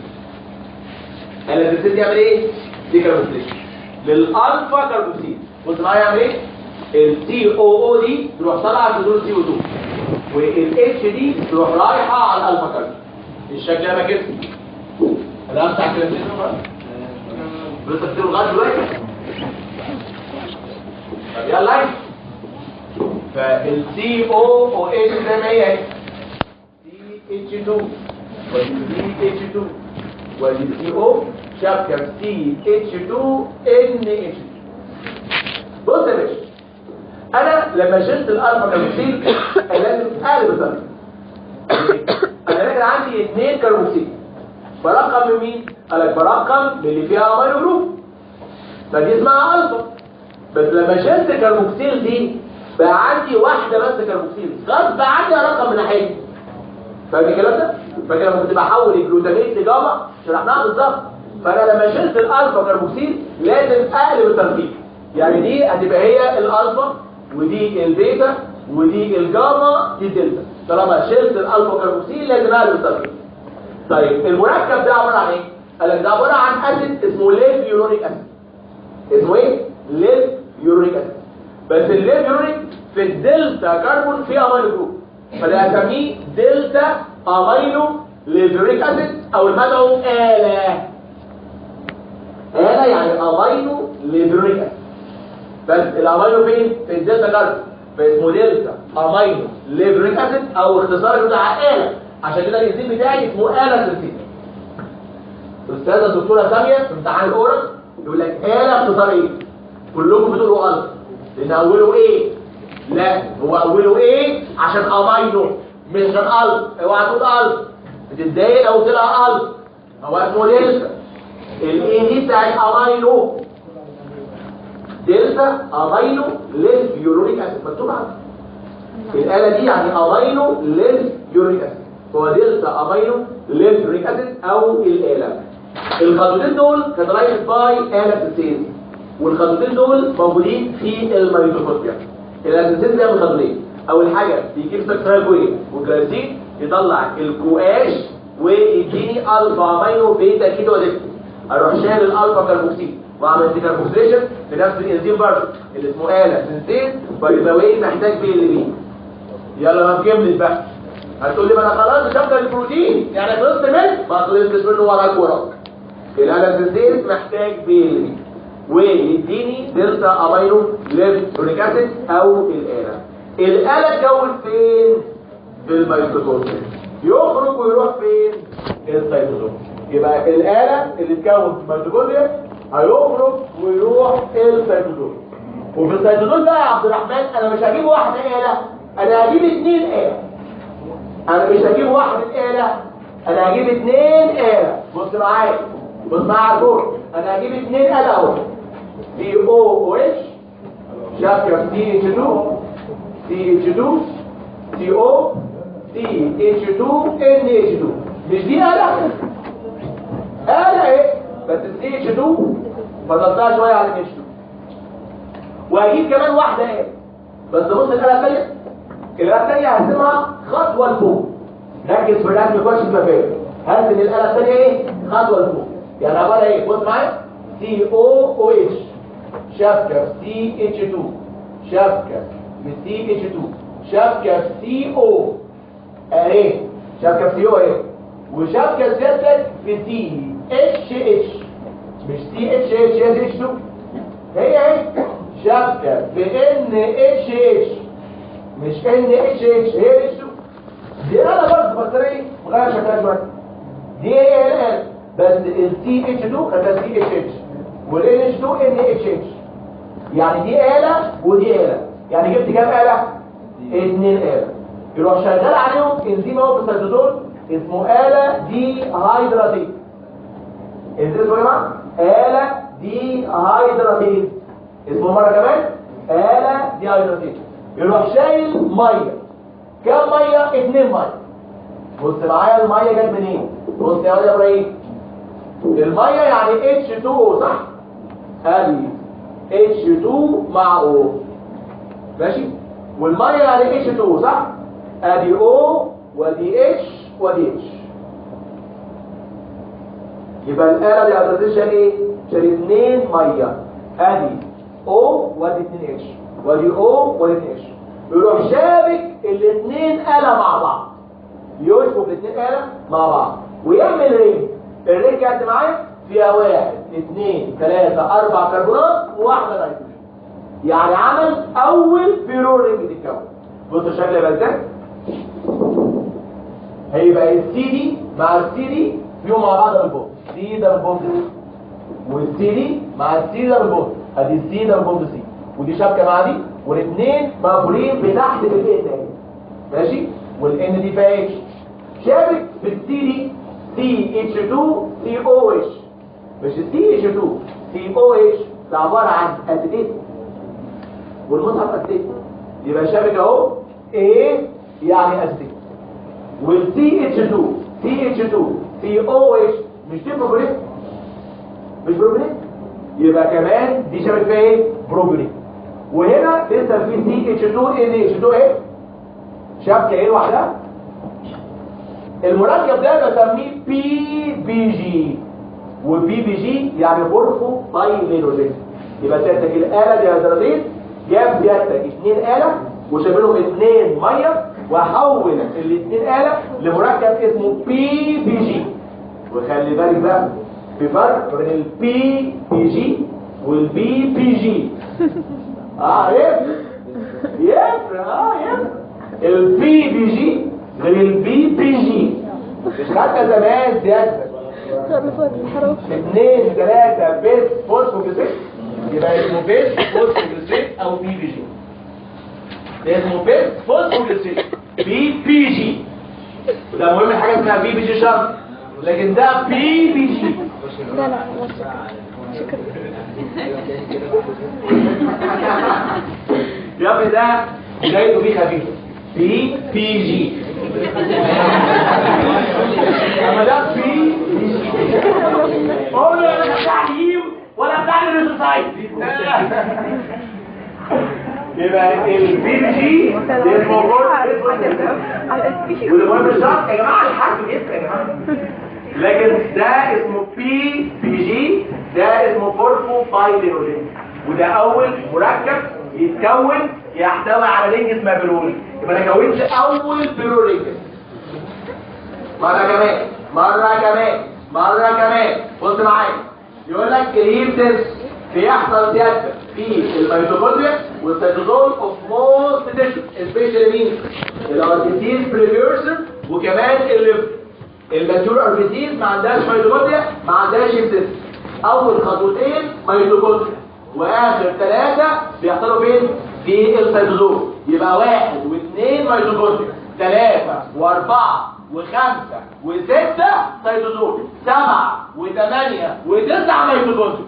الابنسيز يعمل ايه؟ دي كاربوكسيليشن للالفا كاربوكسيل. بص معايا يعمل ايه؟ السي او او دي تروح طالعه تدور سي او 2 والاتش دي تروح رايحه على الالفا كاربوكسيل. الشكل ده كده. انا افتح كده لسه كتير لغايه دلوقتي. طب يلا فالسي او او اتش زي ما هي اهي. سي اتش 2 ودي اتش 2 ودي سي او شبكه سي اتش 2 ان اتش. بص يا باشا انا لما شلت الالفا كاربوكسيل لازم اقلب الضغط. انا راجع عندي 2 كاربوكسيل برقم من مين؟ قال لك برقم من اللي فيها امينو جروب فدي اسمها الفا. بس لما شلت الكربوكسيل دي بقى عندي واحده بس كربوكسيل غصب عني رقم من ناحيتي. فاهم الكلام ده؟ فاكر لما كنت بحول الجلوتاميت لجاما شرحناها بالظبط. فانا لما شلت الالفا كربوكسيل لازم اقلب الترتيب. يعني دي هتبقى هي الالفا ودي البيتا ودي الجاما دي الدلتا. طالما شلت الالفا كربوكسيل لازم اقلب الترتيب. طيب المركب ده عباره عن ايه؟ قال لك ده عباره عن اسيد اسمه ليف يورونيك اسيد. اسمه ايه؟ ليف يورونيك اسيد. بس الليف يورونيك في الدلتا كربون فيه امينو جروب فده هسميه دلتا امينو ليفيوريك اسيد او المدعو آلة. آلة يعني امينو ليفيوريك اسيد. بس الامينو فين؟ في الدلتا كربون فاسمه دلتا امينو ليفيوريك اسيد او اختصار بتاع آلة. عشان كده الانزيم بتاعي اسمه آلة سلسية. الاستاذه الدكتوره ساميه في امتحان الاورال يقول لك آلة اختصار ايه؟ كلكم بتقولوا غلط لان اوله ايه؟ لا هو اوله ايه عشان امينو مش عشان الف. اوعى تقول الف بتتضايق لو طلع الف. هو اسمه دلتا. الايه دي بتاعت امينو دلتا امينو ليف يورونيك اسيد مكتوب عندك. الاله دي يعني امينو ليف يورونيك اسيد هو دلتا امينو ليف يورونيك اسيد او الاله. الخطوتين دول كاتلايزد باي آلة سينثيز والخطوتين دول موجودين في الميتوكوندريا. الاسيتيز بيعمل خطوتين. اول حاجه بيجيب سكر كويس والجلايسين يطلع الكواش ويديني الفا امينو بيتا كيتو ادكتين. اروح شايل الالفا كاربوكسيل واعمل ديكاربوكسيليشن بنفس الانزيم برضه اللي اسمه آلة سنتين باي ذا واي محتاج بي ال بي. يلا ما نكمل بقى. هتقول لي ما انا خلاص مش هبدا البروتين يعني خلصت منه، ما خلصتش منه وراك وراك. الآلة سنتين محتاج بي ال بي ويديني دلتا امينو ليفيك اسيد او الآلة تكون فين؟ في الميتوكوندريا. يخرج ويروح فين؟ السيتوزوم. يبقى الآلة اللي تكون في الميتوكوندريا هيخرج ويروح السيتوزوم. وفي السيتوزوم بقى يا عبد الرحمن انا مش هجيب واحدة آلة، انا هجيب 2 آلة. انا مش هجيب واحدة آلة، انا هجيب 2 آلة. بص معايا على البورد. انا هجيب 2 آلة اهو. دي او اتش شبكة سي اتش 2 سي اتش 2 سي او سي اتش 2 ان اتش 2. مش دي آلة؟ آلة ايه؟ بس السي اتش 2 فضلتها شوية على الاتش 2. وهجيب كمان واحدة ايه؟ بس بص الآلة الثانية. الآلة الثانية هقسمها خطوة لفوق. ركز في الرسم كويس ما فاهم. هقسم الآلة الثانية ايه؟ خطوة لفوق. يعني عبارة ايه؟ بص معايا. سي او اتش شبكة سي اتش 2 شبكة سي اتش 2 شبكة سي او اهي شبكة سي او اهي وشبكة زيادة في سي اتش اتش مش سي اتش اتش اتش 2 هي اهي شبكة في ان اتش اتش مش ان اتش اتش هي اتش 2. دي انا برضه بطارية مغير شكلها شوية. دي هي الان بس السي اتش 2 خدها سي اتش اتش والان اتش 2 ان اتش اتش. يعني دي آلة ودي آلة. يعني جبت كام آلة؟ 2 آلة. يروح شغال عليهم انزيم اهو في السيتوزول اسمه آلة دي هايدراتيز. انزيم اسمه ايه بقى؟ آلة دي هايدراتيز. اسمه مرة كمان آلة دي هايدراتيز. يروح شايل مية. كام مية؟ 2 مية. بص معايا المية جت منين؟ بص يا ولد يا ابراهيم. المية يعني H2O صح؟ ادي H2 مع O ماشي؟ والمية يعني H2 صح؟ ادي O ودي H ودي H. يبقى الآلة دي هترتش ايه؟ شال 2 مية. ادي O ودي 2 H ودي O ودي 2 H. يروح شابك الاثنين آلة مع بعض. يشبك الاثنين آلة مع بعض ويعمل رينج. الرينج قد معايا فيها 1 2 3 4 كربونات وواحدة نيتروجين. يعني عمل اول بيرور رينج تتكون. بص الشكل يبقى ازاي؟ هيبقى السي دي مع السي دي فيهم مع بعض بالبوند. سي ده بالبوند سي والسي دي مع السي ده بالبوند. ادي السي ده بالبوند سي ودي شبكه مع دي والاثنين مقفولين بتحت بالان ده ماشي. والان دي فيها اتش شابك بالسي دي سي اتش 2 سي او اتش مش السي اتش 2 سي او اتش ده عباره عن اسيتيت والمصحف اسيتيت. يبقى شابك اهو ايه يعني اسيتيت. والسي اتش 2 سي اتش 2 سي او اتش مش دي بروبوليت مش بروبوليت. يبقى كمان دي شابك فيها ايه بروبوليت. وهنا لسه في سي اتش 2 ان اتش 2 ايه شبكه ايه لوحدها. المركب ده بسميه بي بي جي وبي بي جي يعني غرفه بايمينوجين. يبقى سيادتك الآلة دي هيدراتيز جاب سيادتك 2 آلة وشاملهم 2 ميه وحول الاثنين آلة لمركب اسمه بي بي جي. وخلي بالك بقى في فرق بين البي بي جي والبي بي جي. يفرق البي بي جي غير البي بي جي. مش خدت زمان سيادتك 2 3 بيس فوسفوجليسيد يبقى اسمه بيس فوسفوجليسيد او بي بي جي. ده اسمه بيس فوسفوجليسيد بي بي جي. وده مهم حاجه اسمها بي بي جي شرط لكن ده بي بي جي. لا شكرا. يا ابني ده بدايته بيه خفيفه بي بي جي. اما ده بي بي جي قول له انا بتاع هيم ولا بتاع الريسوسايت. يبقى البي جي اسمه والمهم الشرط يا جماعه الحاج بيفرق يا جماعه، لكن ده اسمه بي جي، ده اسمه بورفوفايلينوجين، وده اول مركب يتكون يحتوي على رينج اسمها بيرول. يبقى انا كونت اول بيرول رينج. مرة كمان بص معايا، يقول لك الهيمتس بيحصل زيادة في الميتوكوندريا والسيتوزول اوف موست تيشو سبيشال مين؟ الاربيسيز بريكيورسر وكمان الليفر. الماتيور اربيسيز ما عندهاش ميتوكوندريا، ما عندهاش هيمتس. اول خطوتين ميتوكوندريا واخر 3 بيحصلوا فين؟ في السيتوزول. يبقى 1 و2 ميتوكوندريا، 3 و4 و5 و6 سيتوزول، 7 و8 و9 ميتوكوندريا.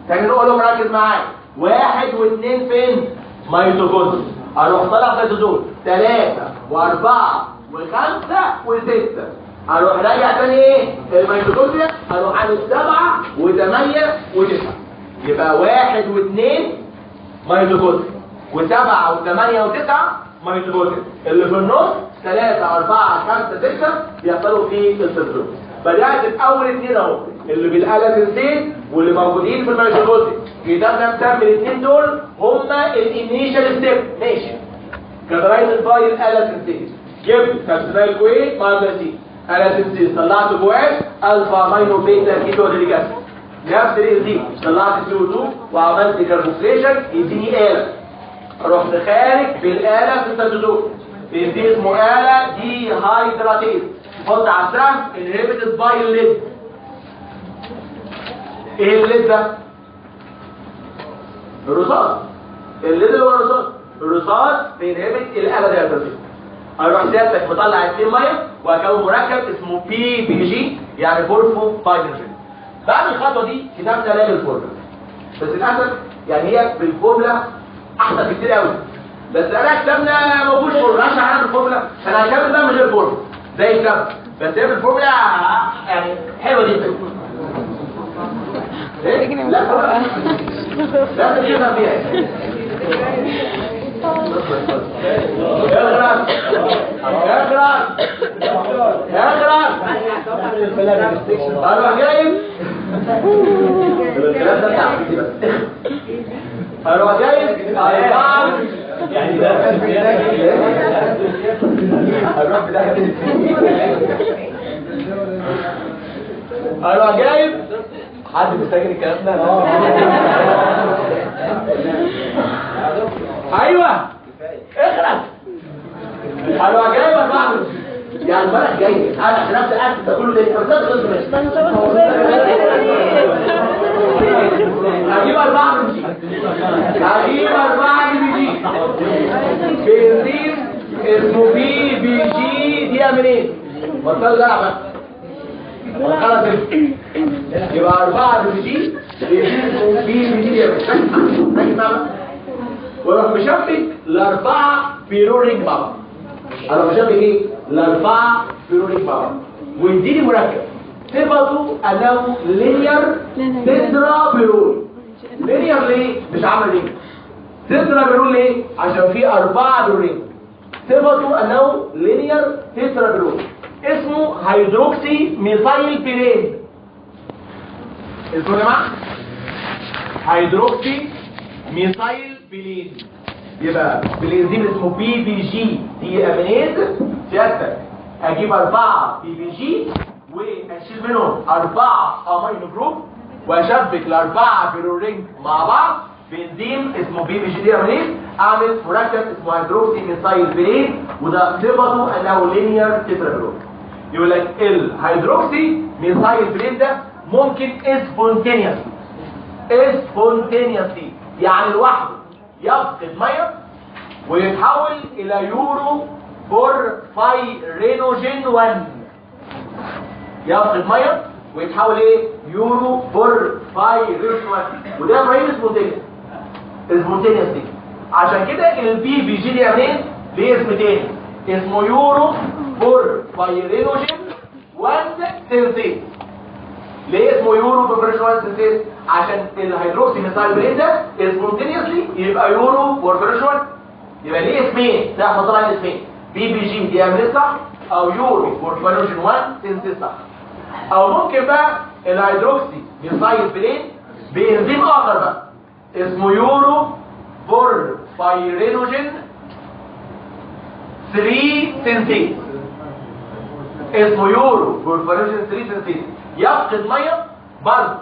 تاني نقولهم ركز معايا، 1 و2 فين؟ ميتوكوندريا. اروح طالع سيتوزول 3 و4 و5 و6. اروح راجع تاني ايه؟ الميتوكوندريا، اروح عامل 7 و8 و9. يبقى 1 و2 ميتوكوندريا و7 و8 و9 ميتوكوندريا. اللي في النص 3 4 5 6 بيحصلوا في السيتوزول. بدأت بأول 2 اهو اللي بالالاسنسيز واللي موجودين في الميتوكوندريا. كتابنا مسمي الاثنين دول هما الانيشال ستيب. ماشي، كاترايز باي الالاسنسيز، جبت كابسينايل كويت مع الجلاسين، الاسنسيز طلعت جواش الفا ماينو بيتا كيتو ديليجاس، نفس الانزيم طلعت CO2 وعملت كاربوكسيشن يديني آلة، رحت خارج بالآلة في السيتوزول. الانزيم اسمه آلة دي هايدراتيز، حط على السهم انهبيتد باي الليد. ايه الليد ده؟ الرصاص. الليد اللي هو الرصاص بينهبت الآلة دي هايدراتيز. اروح سيادتك مطلع 2 ميه واكون مركب اسمه بي جي يعني بورفوفايلينوجين. بعد الخطوه دي كتبنا لها الفورمولا، بس للاسف يعني هي بالفورمولا احسن كتير قوي، بس انا كتابنا ما فيهوش فورمولا عشان اعمل الفورمولا، انا هكمل بقى من غير فورمولا زي الكتاب، بس هي بالفورمولا يعني حلوه جدا. ايه؟ لا لا تفهم فيها. اغرق اروح جايب الكلام ده بتاع بس اروح جايب يعني ده اروح جايب حد بيستجري الكلام ده. ايوه اخرج انا جاي بعمل يعني المره الجايه انا عشان نفس الاكل ده كله ده بس خلص ماشي هجيب 4 من جي، هجيب 4 من جي بنزين اسمه بي جي دي منين؟ بطل دلع بقى خلاص يبقى 4 من جي بنزين اسمه بي جي ويروح مشبك الاربعه بيرورينج بابا. انا مشبك ايه؟ الاربعه بيرورينج بابا ويديني مركب صفته انه لينير تترا بيرول. لينير ليه؟ مش عامل ايه؟ تترا بيرول ليه؟ عشان فيه 4 بيرورينج. صفته انه لينير تترا بيرول. اسمه هيدروكسي ميثايل بيرين. اسمه يا جماعه هيدروكسي ميثايل بيلين. يبقى بالانزيم اسمه بي جي دي امينيز. سيادتك اجيب 4 بي جي واشيل منهم 4 امينو جروب واشبك ال4 بيرورينج مع بعض بانزيم اسمه بي جي دي امينيز، اعمل مركب اسمه هيدروكسي ميثايل بيلين وده صفته انه لينير تترابيرول. يقول لك الهيدروكسي ميثايل بيلين ده ممكن اسبونتينيوسلي يعني لوحده يفقد ميه ويتحول الى يورو بورفايرينوجين 1. يفقد ميه ويتحول ايه؟ يورو بورفايرينوجين 1. وده ابراهيم اسبونتينيوسلي. عشان كده البي جي دي منين؟ ليه اسم تاني اسمه يورو بورفايرينوجين 1 سينثيز. ليه اسمه يورو بورفيريشن 1 سنتيز؟ عشان الهيدروكسي ميثايل برين ده سبونتينيوسلي يبقى يورو بورفيريشن 1. يبقى ليه اسمين؟ ده احنا طلعنا اسمين بي بي جي دي ام صح، او يورو بورفيريشن 1 سنتيز صح. او ممكن بقى الهيدروكسي ميثايل برين بانزيم اخر بقى اسمه يورو بورفيرينوجين 3 سنتيز. اسمه يورو بورفيرينوجين 3 سنتيز. يفقد ميه برضه،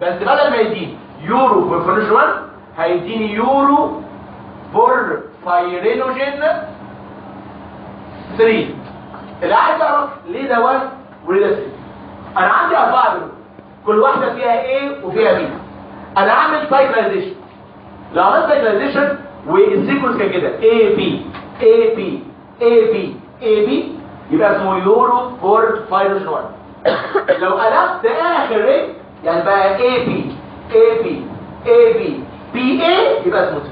بس بدل ما يديني يورو بورفيرينوجين 1 هيديني يورو بورفيرينوجين 3. اللي عايز اعرف ليه ده 1 وليه ده 3. انا عندي 4 دول كل واحده فيها A وفيها B. انا هعمل سايكلايزيشن. لو عملت سايكلايزيشن والسيكونس كان كده A B A B A B A B يبقى اسمه يورو بورفيرينوجين 1. لو قلبت اخر رينج يعني بقى A B A B A B B A يبقى اسمه 3.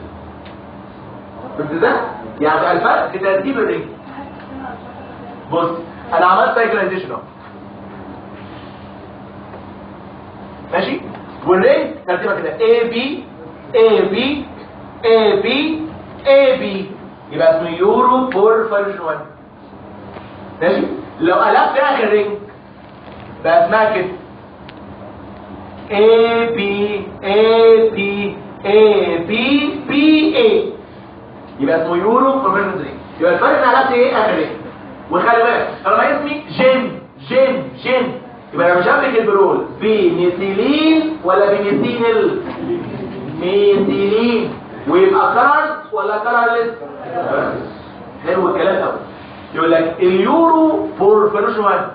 فهمت ده؟ يعني بقى الفرق في ترتيب الرينج. بص انا عملت سايكلايزيشن اهو ماشي، والرينج ترتيبها كده A B A B A B A B يبقى اسمه يورو بورفيرينوجين 1 ماشي. لو قلبت اخر رينج بقى اسمها كده A B A B A B B A يبقى اسمه يورو بورفيرينوجين 3. يبقى الفرق ان قلبت ايه اخر رينج. وخلي بالك طالما اسمي جين يبقى انا مش هملك البرول بميثيلين ولا بميثينيل ميثيلين، ويبقى كلر ولا كلرلس. حلو الكلام قوي. يقول لك اليورو بورفيرينوجين 1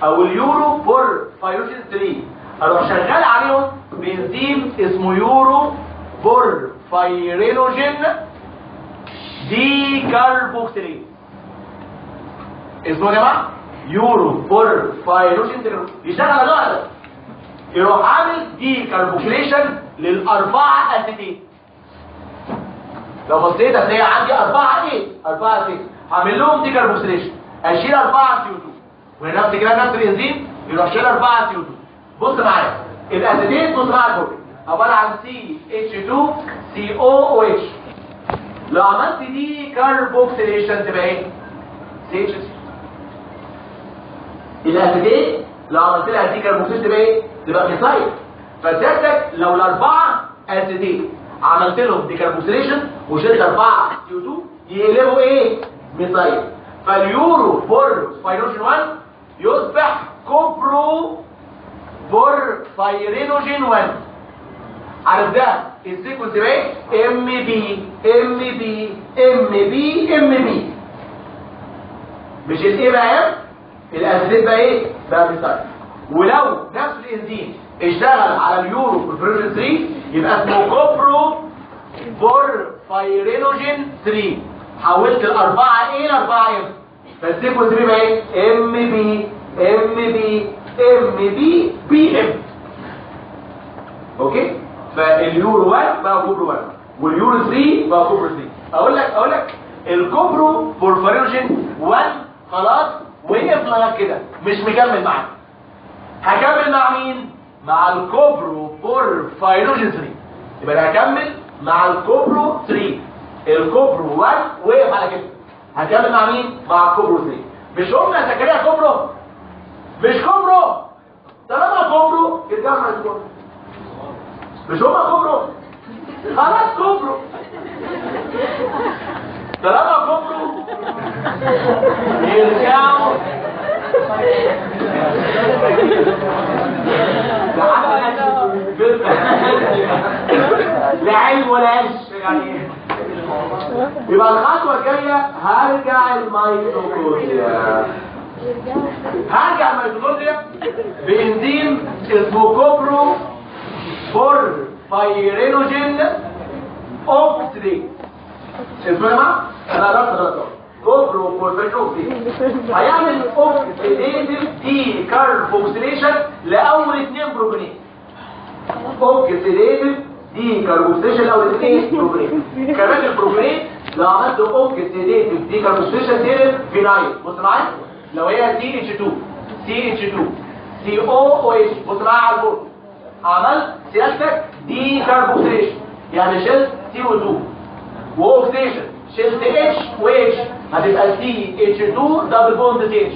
او اليورو بورفيرينوجين 3 اروح شغال عليهم بانزيم اسمه يورو بورفيرينوجين دي كاربوكسيليز. اسمه يا جماعه يورو بورفيرينوجين 3 يشتغل على نوع ده، يروح عامل دي كاربوكسيليشن للاربعه اسيتيت. لو بصيت هتلاقي عندي 4 اسيت هعمل لهم دي كاربوكسيليشن، اشيل 4 CO2 ونفس كده نفس الانزيم يروح شيل 4 CO2. بص معايا الاسيتيت، بص معايا فوق عباره عن CH2COOH. لو عملت دي كاربوكسيليشن تبقى ايه؟ CH2. الاسيتيت لو عملت لها دي كاربوكسيليشن تبقى ايه؟ تبقى ميثايل. فسيادتك لو الاربعه اسيتيت عملت لهم دي كاربوكسيليشن وشلت 4 CO2 يقلبوا ايه؟ ميثايل. فاليورو بورفيرينوجين 1 يصبح كوبرو بورفيرينوجين 1. عارف ده السيكونس ايه؟ ام بي ام بي ام بي ام بي. مش الايه بقى؟ الاسيد بقى ايه؟ بقى ميثايل. ولو نفس الانزيم اشتغل على اليورو بورفيرينوجين 3 يبقى اسمه كوبرو بورفيرينوجين 3. حولت الاربعه ايه لاربعه ام، فالسيكونس بيبقى ايه؟ ام بي ام بي ام بي بي ام. اوكي؟ فاليورو 1 بقى كوبرو 1 واليورو 3 بقى كوبرو 3. اقول لك الكوبرو بورفيرينوجين 1 خلاص وقف لغايه كده مش مكمل معاك. هكمل مع مين؟ مع الكوبرو بورفيرينوجين 3. يبقى انا هكمل مع الكوبرو 3. الكوبرو 1 وقف على كده، هكمل مع مين؟ مع الكوبرو 3. مش قلنا يا زكريا كوبرو؟ مش كوبرو. طالما كوبرو يتجمع الكوبرو. مش هما كوبرو؟ خلاص كوبرو. طالما كوبرو يرجعوا لا علم ولا قش يعني. يبقى الخطوه الجايه هرجع الميتوكوندريا. هرجع الميتوكوندريا بانزيم اسمه كوبرو بورفيرينوجين اوكسيديز. اسمه يا جماعه انا درست كوبرو بورفيرينوجين هيعمل اوكسيديتيف دي كاربوكسيليشن لاول 2 بروبينين. اوكسيديتيف دي كاربوكسيليشن لاول 2 بروبينين. كمان البروبينين لو عملت اوكسيديتيف دي كاربوكسيليشن تقلب فينايل. بص معايا لو هي CH2 COOH. بص بقى على البورد، عملت سيادتك دي كاربوكسيليشن يعني شلت CO2 واوكسيشن شلت H و H هتبقى CH2 دبل بوند CH.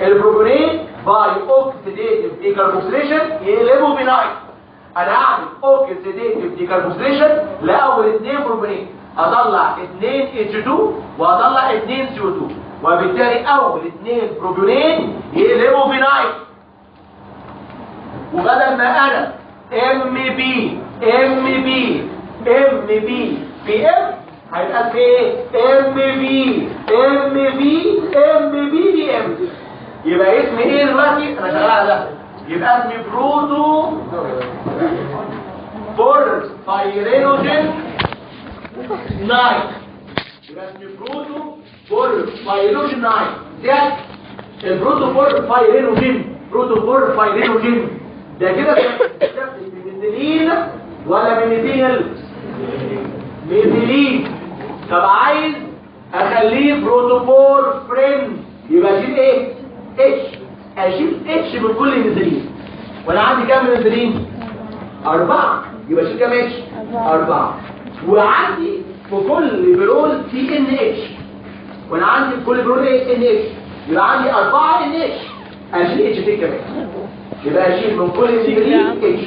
البروبونين باي اوكسيديتيف ديكاربوكسيليشن يقلبوا بنايت. انا هعمل اوكسيديتيف ديكاربوكسيليشن لاول 2 بروبونين، اطلع 2 H2 واطلع 2 CO2، وبالتالي اول 2 بروبونين يقلبوا بنايت. وبدل ما انا MB PM هيبقى في ايه؟ MB DM. يبقى اسمي ايه دلوقتي؟ انا شغال على ده. يبقى اسمي بروتو بورفايرينوجين 9. يبقى اسمي بروتو بورفايرينوجين 9. ده البروتو بورفايرينوجين ده كده بميثيلين ولا بميثيل؟ ميثيلين. طب عايز اخليه بروتوبورفرين، يبقى اشيل ايه؟ اشيل اتش من كل ميثيلين. وانا عندي كام ميثيلين؟ 4. يبقى اشيل كام اتش؟ 4. وعندي في كل برول في ان اتش، وانا عندي في كل برول ايه؟ ان اتش. يبقى عندي 4 ان اتش، اشيل اتش فين كمان؟ يبقى اشيل من كل ميثيلين اتش،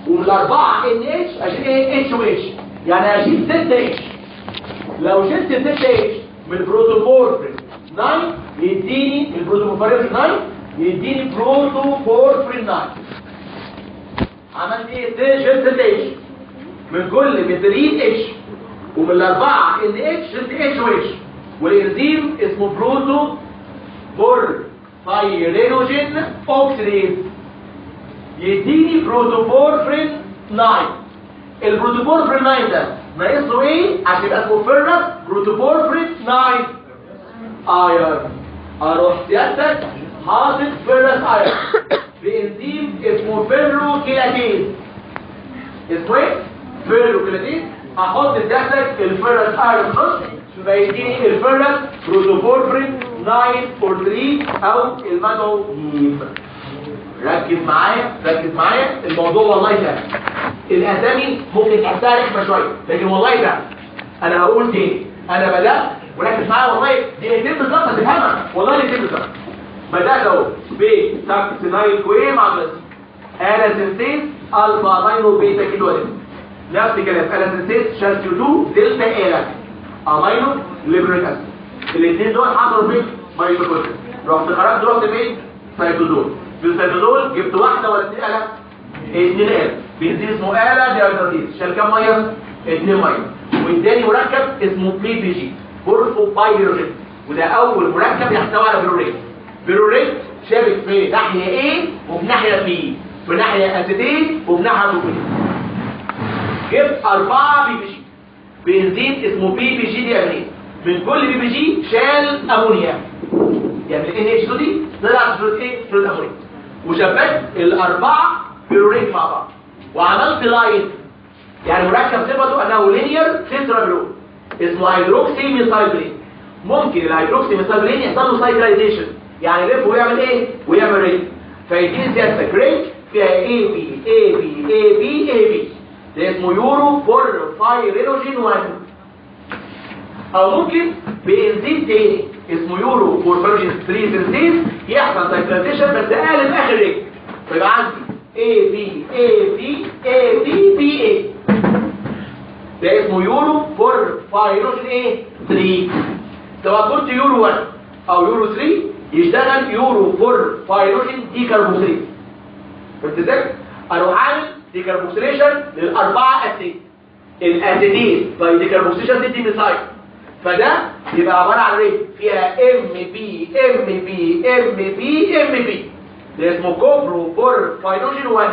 ومن 4 ان اتش اشيل ايه؟ اتش و اتش، يعني اشيل 6 اتش. لو شلت 6 اتش من البروتوبورفرين 9 يديني البروتوبورفرين 9 يديني بروتوبورفرين 9. عملت ايه؟ شلت 6 اتش من كل ميثيلين اتش، ومن الاربعه ان اتش شلت اتش و اتش، والانزيم اسمه بروتوبورفايرينوجين اوكسيديز يديني بروتوبورفرين 9. البروتوبورفرين 9 ده ناقص له ايه عشان يبقى اسمه فيرس بروتوبورفرين 9؟ ايرون. اروح سيادتك حاطط فيرس ايرون بانزيم اسمه فيروكيلاتيز. اسمه ايه؟ فيروكيلاتيز. احط سيادتك الفيرس ايرون نص فيديني الفيرس بروتوبورفرين 9 اور 3 او المدعو هيم. ركز معايا الموضوع والله سهل. الاسامي ممكن تحسها رخمه شويه لكن والله سهل. انا هقول تاني، انا بدات وركز معايا والله دقيقتين بالظبط هتفهمها، والله دقيقتين بالظبط. بدات اهو بساكسينايل كوي مع بس الاسنتيز الفا امينو بيتا كيلوين، نفس الكلام الاسنتيز شالسيو 2 دلتا ايلا امينو ليبريك اسيد. الاثنين دول حصلوا فين؟ مايتوكوندريا. رحت فين؟ سيتوزول. في السيتوزول جبت واحده ولا 2 آلة؟ 2 آلة. بنزين اسمه آلة ديهيدراتيز، شال كام ميه؟ 2 ميه. والتاني مركب اسمه PPG بورفوبايرين، وده اول مركب يحتوي على بيروريت. بيروريت شابك في ناحيه A وفي ناحيه B، في ناحيه اسيتين وفي ناحيه بروبين. جبت 4 PPG بنزين اسمه PPG ديامينيز. من كل PPG شال امونيا، يعني ال NH2 دي طلعت فلويد ايه؟ فلويد امونيا. وشبكت الاربعه بيروريت مع بعض وعملت لاين، يعني مركب صفته انه لينير تترابلون اسمه هيدروكسي ميثايلين. ممكن الهيدروكسي ميثايلين يحصل له سايكلايزيشن، يعني يلف ويعمل ايه؟ ويعمل رينج، فيديني سيادتك رينج فيها AB ده اسمه يورو بورفايرينوجين 1. او ممكن بانزيم تاني اسمه يورو بورفايرينوجين 3 سنتيز يحصل سايكلايزيشن بس قالب اخر رينج، فيبقى عندي ABA ده اسمه يورو بورفايرينوجين ايه؟ 3. سواء كنت يورو 1 او يورو 3 يشتغل يورو بورفايرينوجين ديكاربوكسيليز. فهمت ازاي؟ اروح عامل ديكاربوكسيليشن للاربعه اسيد. الاسيدين باي ديكاربوكسيليشن تدي ميثايل، فده يبقى عباره عن ايه؟ فيها MB ده اسمه كوبرو بورفايرينوجين 1.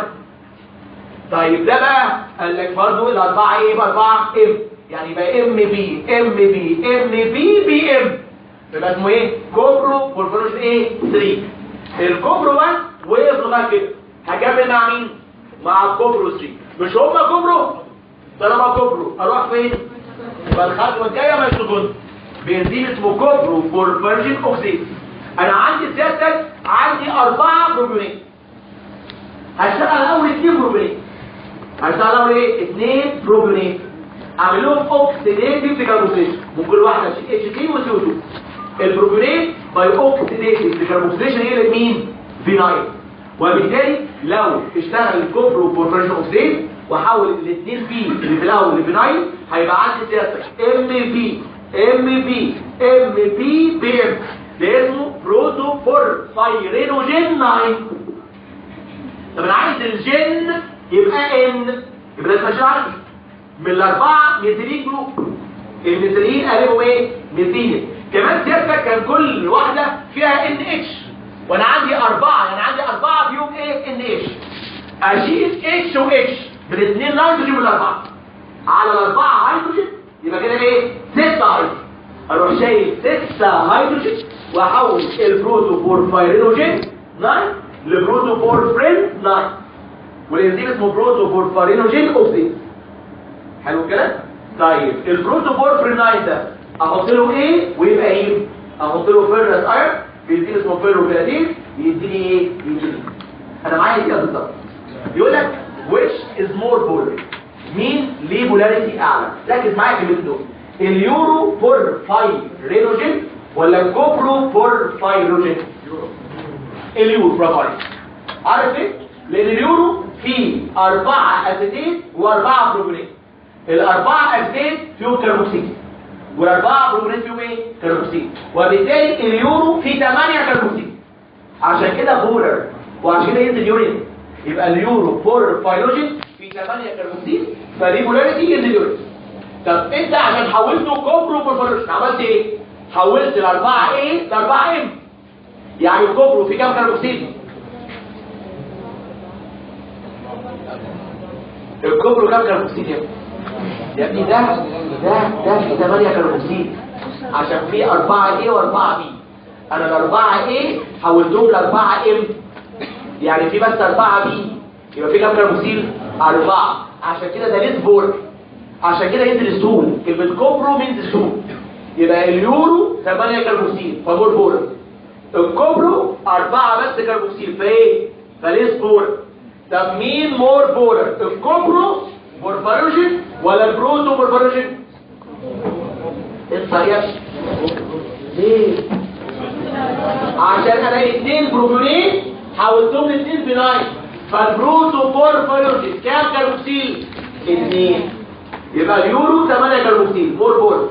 طيب ده بقى قال لك برضه الاربعه ايه؟ باربعه ام، يعني يبقى MB يبقى اسمه ايه؟ كوبرو بورفايرينوجين ايه؟ 3. الكوبرو 1 وقف لغايه كده، هكمل مع مين؟ مع الكوبرو 3. مش هما كوبرو؟ طالما كوبرو اروح فين؟ يبقى الخطوه الجايه ما يسكتون بانزيم اسمه كوبرو بورفايرينوجين اوكسيد. انا عندي سيادتك عندي 4 بروبيونات. هشتغل اول 2 بروبيونات. هشتغل اول ايه؟ 2 بروبيونات. اعمل لهم اوكسيديتيف ديكاربوكسيليشن، من كل واحده اشيل اتش 3 وسي او 2. البروبيونات باي اوكسيديتيف ديكاربوكسيليشن هي اللي مين؟ فينايل. وبالتالي لو اشتغل الكوبرو بورفيريشن اوكسيد وحول الاثنين بي اللي في الاول لفينايل، هيبقى عندي سيادتك ام بي بي ام. ده اسمه بروتو بورفيرينوجين 9. طب انا عايز الجين يبقى ان، يبقى لازم اشيل عندي من الاربعه ميثيلين جروب. الميثيلين قالوا ايه؟ ميثيلين. كمان سيادتك كان كل واحده فيها ان اتش، وانا عندي 4، يعني عندي 4 فيهم ايه؟ ان اتش. اشيل اتش و اتش بالاثنين نيتروجين والاربعه على الاربعه هيدروجين، يبقى كده ايه؟ 6 هيدروجين. اروح شايل 6 هيدروجين واحول البروتو بورفيرينوجين 9 لبروتو بورفرين 9، والانزيم اسمه بروتو بورفيرينوجين اوكسيد. حلو الكلام؟ طيب البروتو بورفرين 9 ده احط له ايه ويبقى ايه؟ احط له فيرس ايرون بيديني اسمه فيروكلاتين، يديني ايه؟ يديني. انا معايا كده بالظبط. يقول لك which is more polar؟ مين ليه بولاريتي اعلى؟ ركز معايا في الكلمتين دول. اليورو بورفيرينوجين ولا الكوبرو بورفيرينوجين؟ اليورو. برافو عليك. عارف ليه؟ لان اليورو فيه 4 اسيتيت و4 بروبينات. الاربعه اسيتيت فيهم كربوكسيل والاربعه بروبينات فيهم ايه؟ كربوكسيل، وبالتالي اليورو فيه 8 كربوكسيل. عشان كده بولر، وعشان كده ينزل يورين. يبقى اليورو بورفيرينوجين فيه 8 كربوكسيل، فدي بولاريتي ينزل يورين. طب انت عشان حولته كوبرو بورفيرينوجين عملت ايه؟ حولت الاربعه ايه لاربعه ام. يعني الكوبرو فيه كام كربوكسيل؟ الكوبرو كام كربوكسيل يا ابني؟ ده في 8 كربوكسيل عشان في 4 A و4 B. انا الاربعه A حولتهم لاربعه M، يعني في بس 4 B، يبقى في كام كربوكسيل؟ 4. عشان كده ده ليس بور، عشان كده ينزل السول. كلمه كوبرو مينز السول. يبقى اليورو 8 كربوكسيل فمور بور، الكوبرو 4 بس كربوكسيل فايه؟ فليس بور. طب مين مور بولر؟ الكوبرو بورفيرينوجين ولا البروتو بورفيرينوجين؟ الصريح ليه؟ عشان انا 2 بروبيونات حولتهم ل2 فينايل، فالبروتو بورفيرينوجين كام كربوكسيل؟ 2. يبقى اليورو 8 كربوكسيل مور بولر،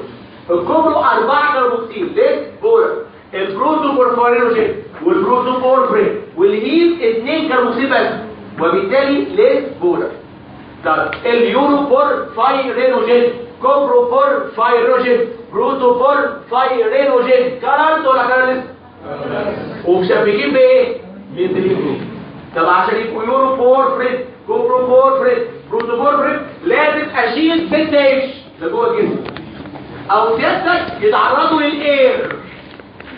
الكوبرو 4 كربوكسيل ليس بولر، البروتو بورفيرينوجين والبروتو بورفرين والهيم 2 كربوكسيل بس، وبالتالي ليس بولر. طب اليورو بورفيرينوجين، كوبرو بورفيرينوجين، بروتو بورفيرينوجين كارنت ولا كارنت؟ ومشبكين بايه؟ ميثيلين. طب عشان يبقوا يورو بورفرين، كوبرو بورفرين، بروتو بورفرين، لازم اشيل 6 اتش لجوه الجسم، او سيادتك يتعرضوا للاير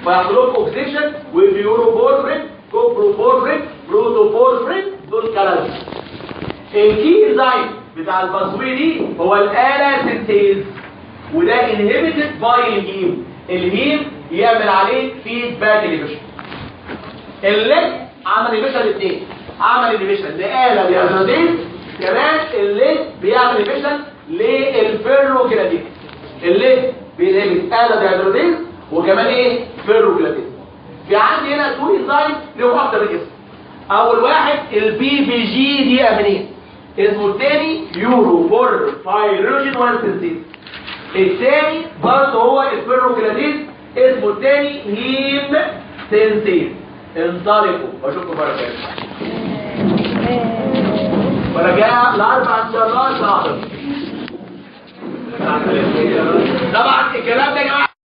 فيحصل لهم اوكسيشن، واليورو بورفرين، كوبرو بورفرين، بروتو بورفرين دول كارنت. الكي انزايم بتاع الباسوي دي هو الآلة سنتيز، وده انهبيتد باي الهيم. الهيم يعمل عليه فيدباك انهبيشن. الليد عمل انهبيشن الاثنين، عمل انهبيشن لآلة ديهيدراتيز، كمان الليد بيعمل انهبيشن للفيروكلاتين. الليد بينهبت آلة ديهيدراتيز وكمان ايه؟ فيروكلاتين. في عندي هنا 2 انزايم لهم اكتر من اسم. اول واحد البي بي جي دي امينين، اسمه الثاني يورو بورفيرينوجين 1 سنتيز. الثاني برضه هو الفيروكلاتين، اسمه الثاني هيم سنتيز. انطلقوا واشوفكم مره ثانيه. ورجاء الاربع ان شاء الله.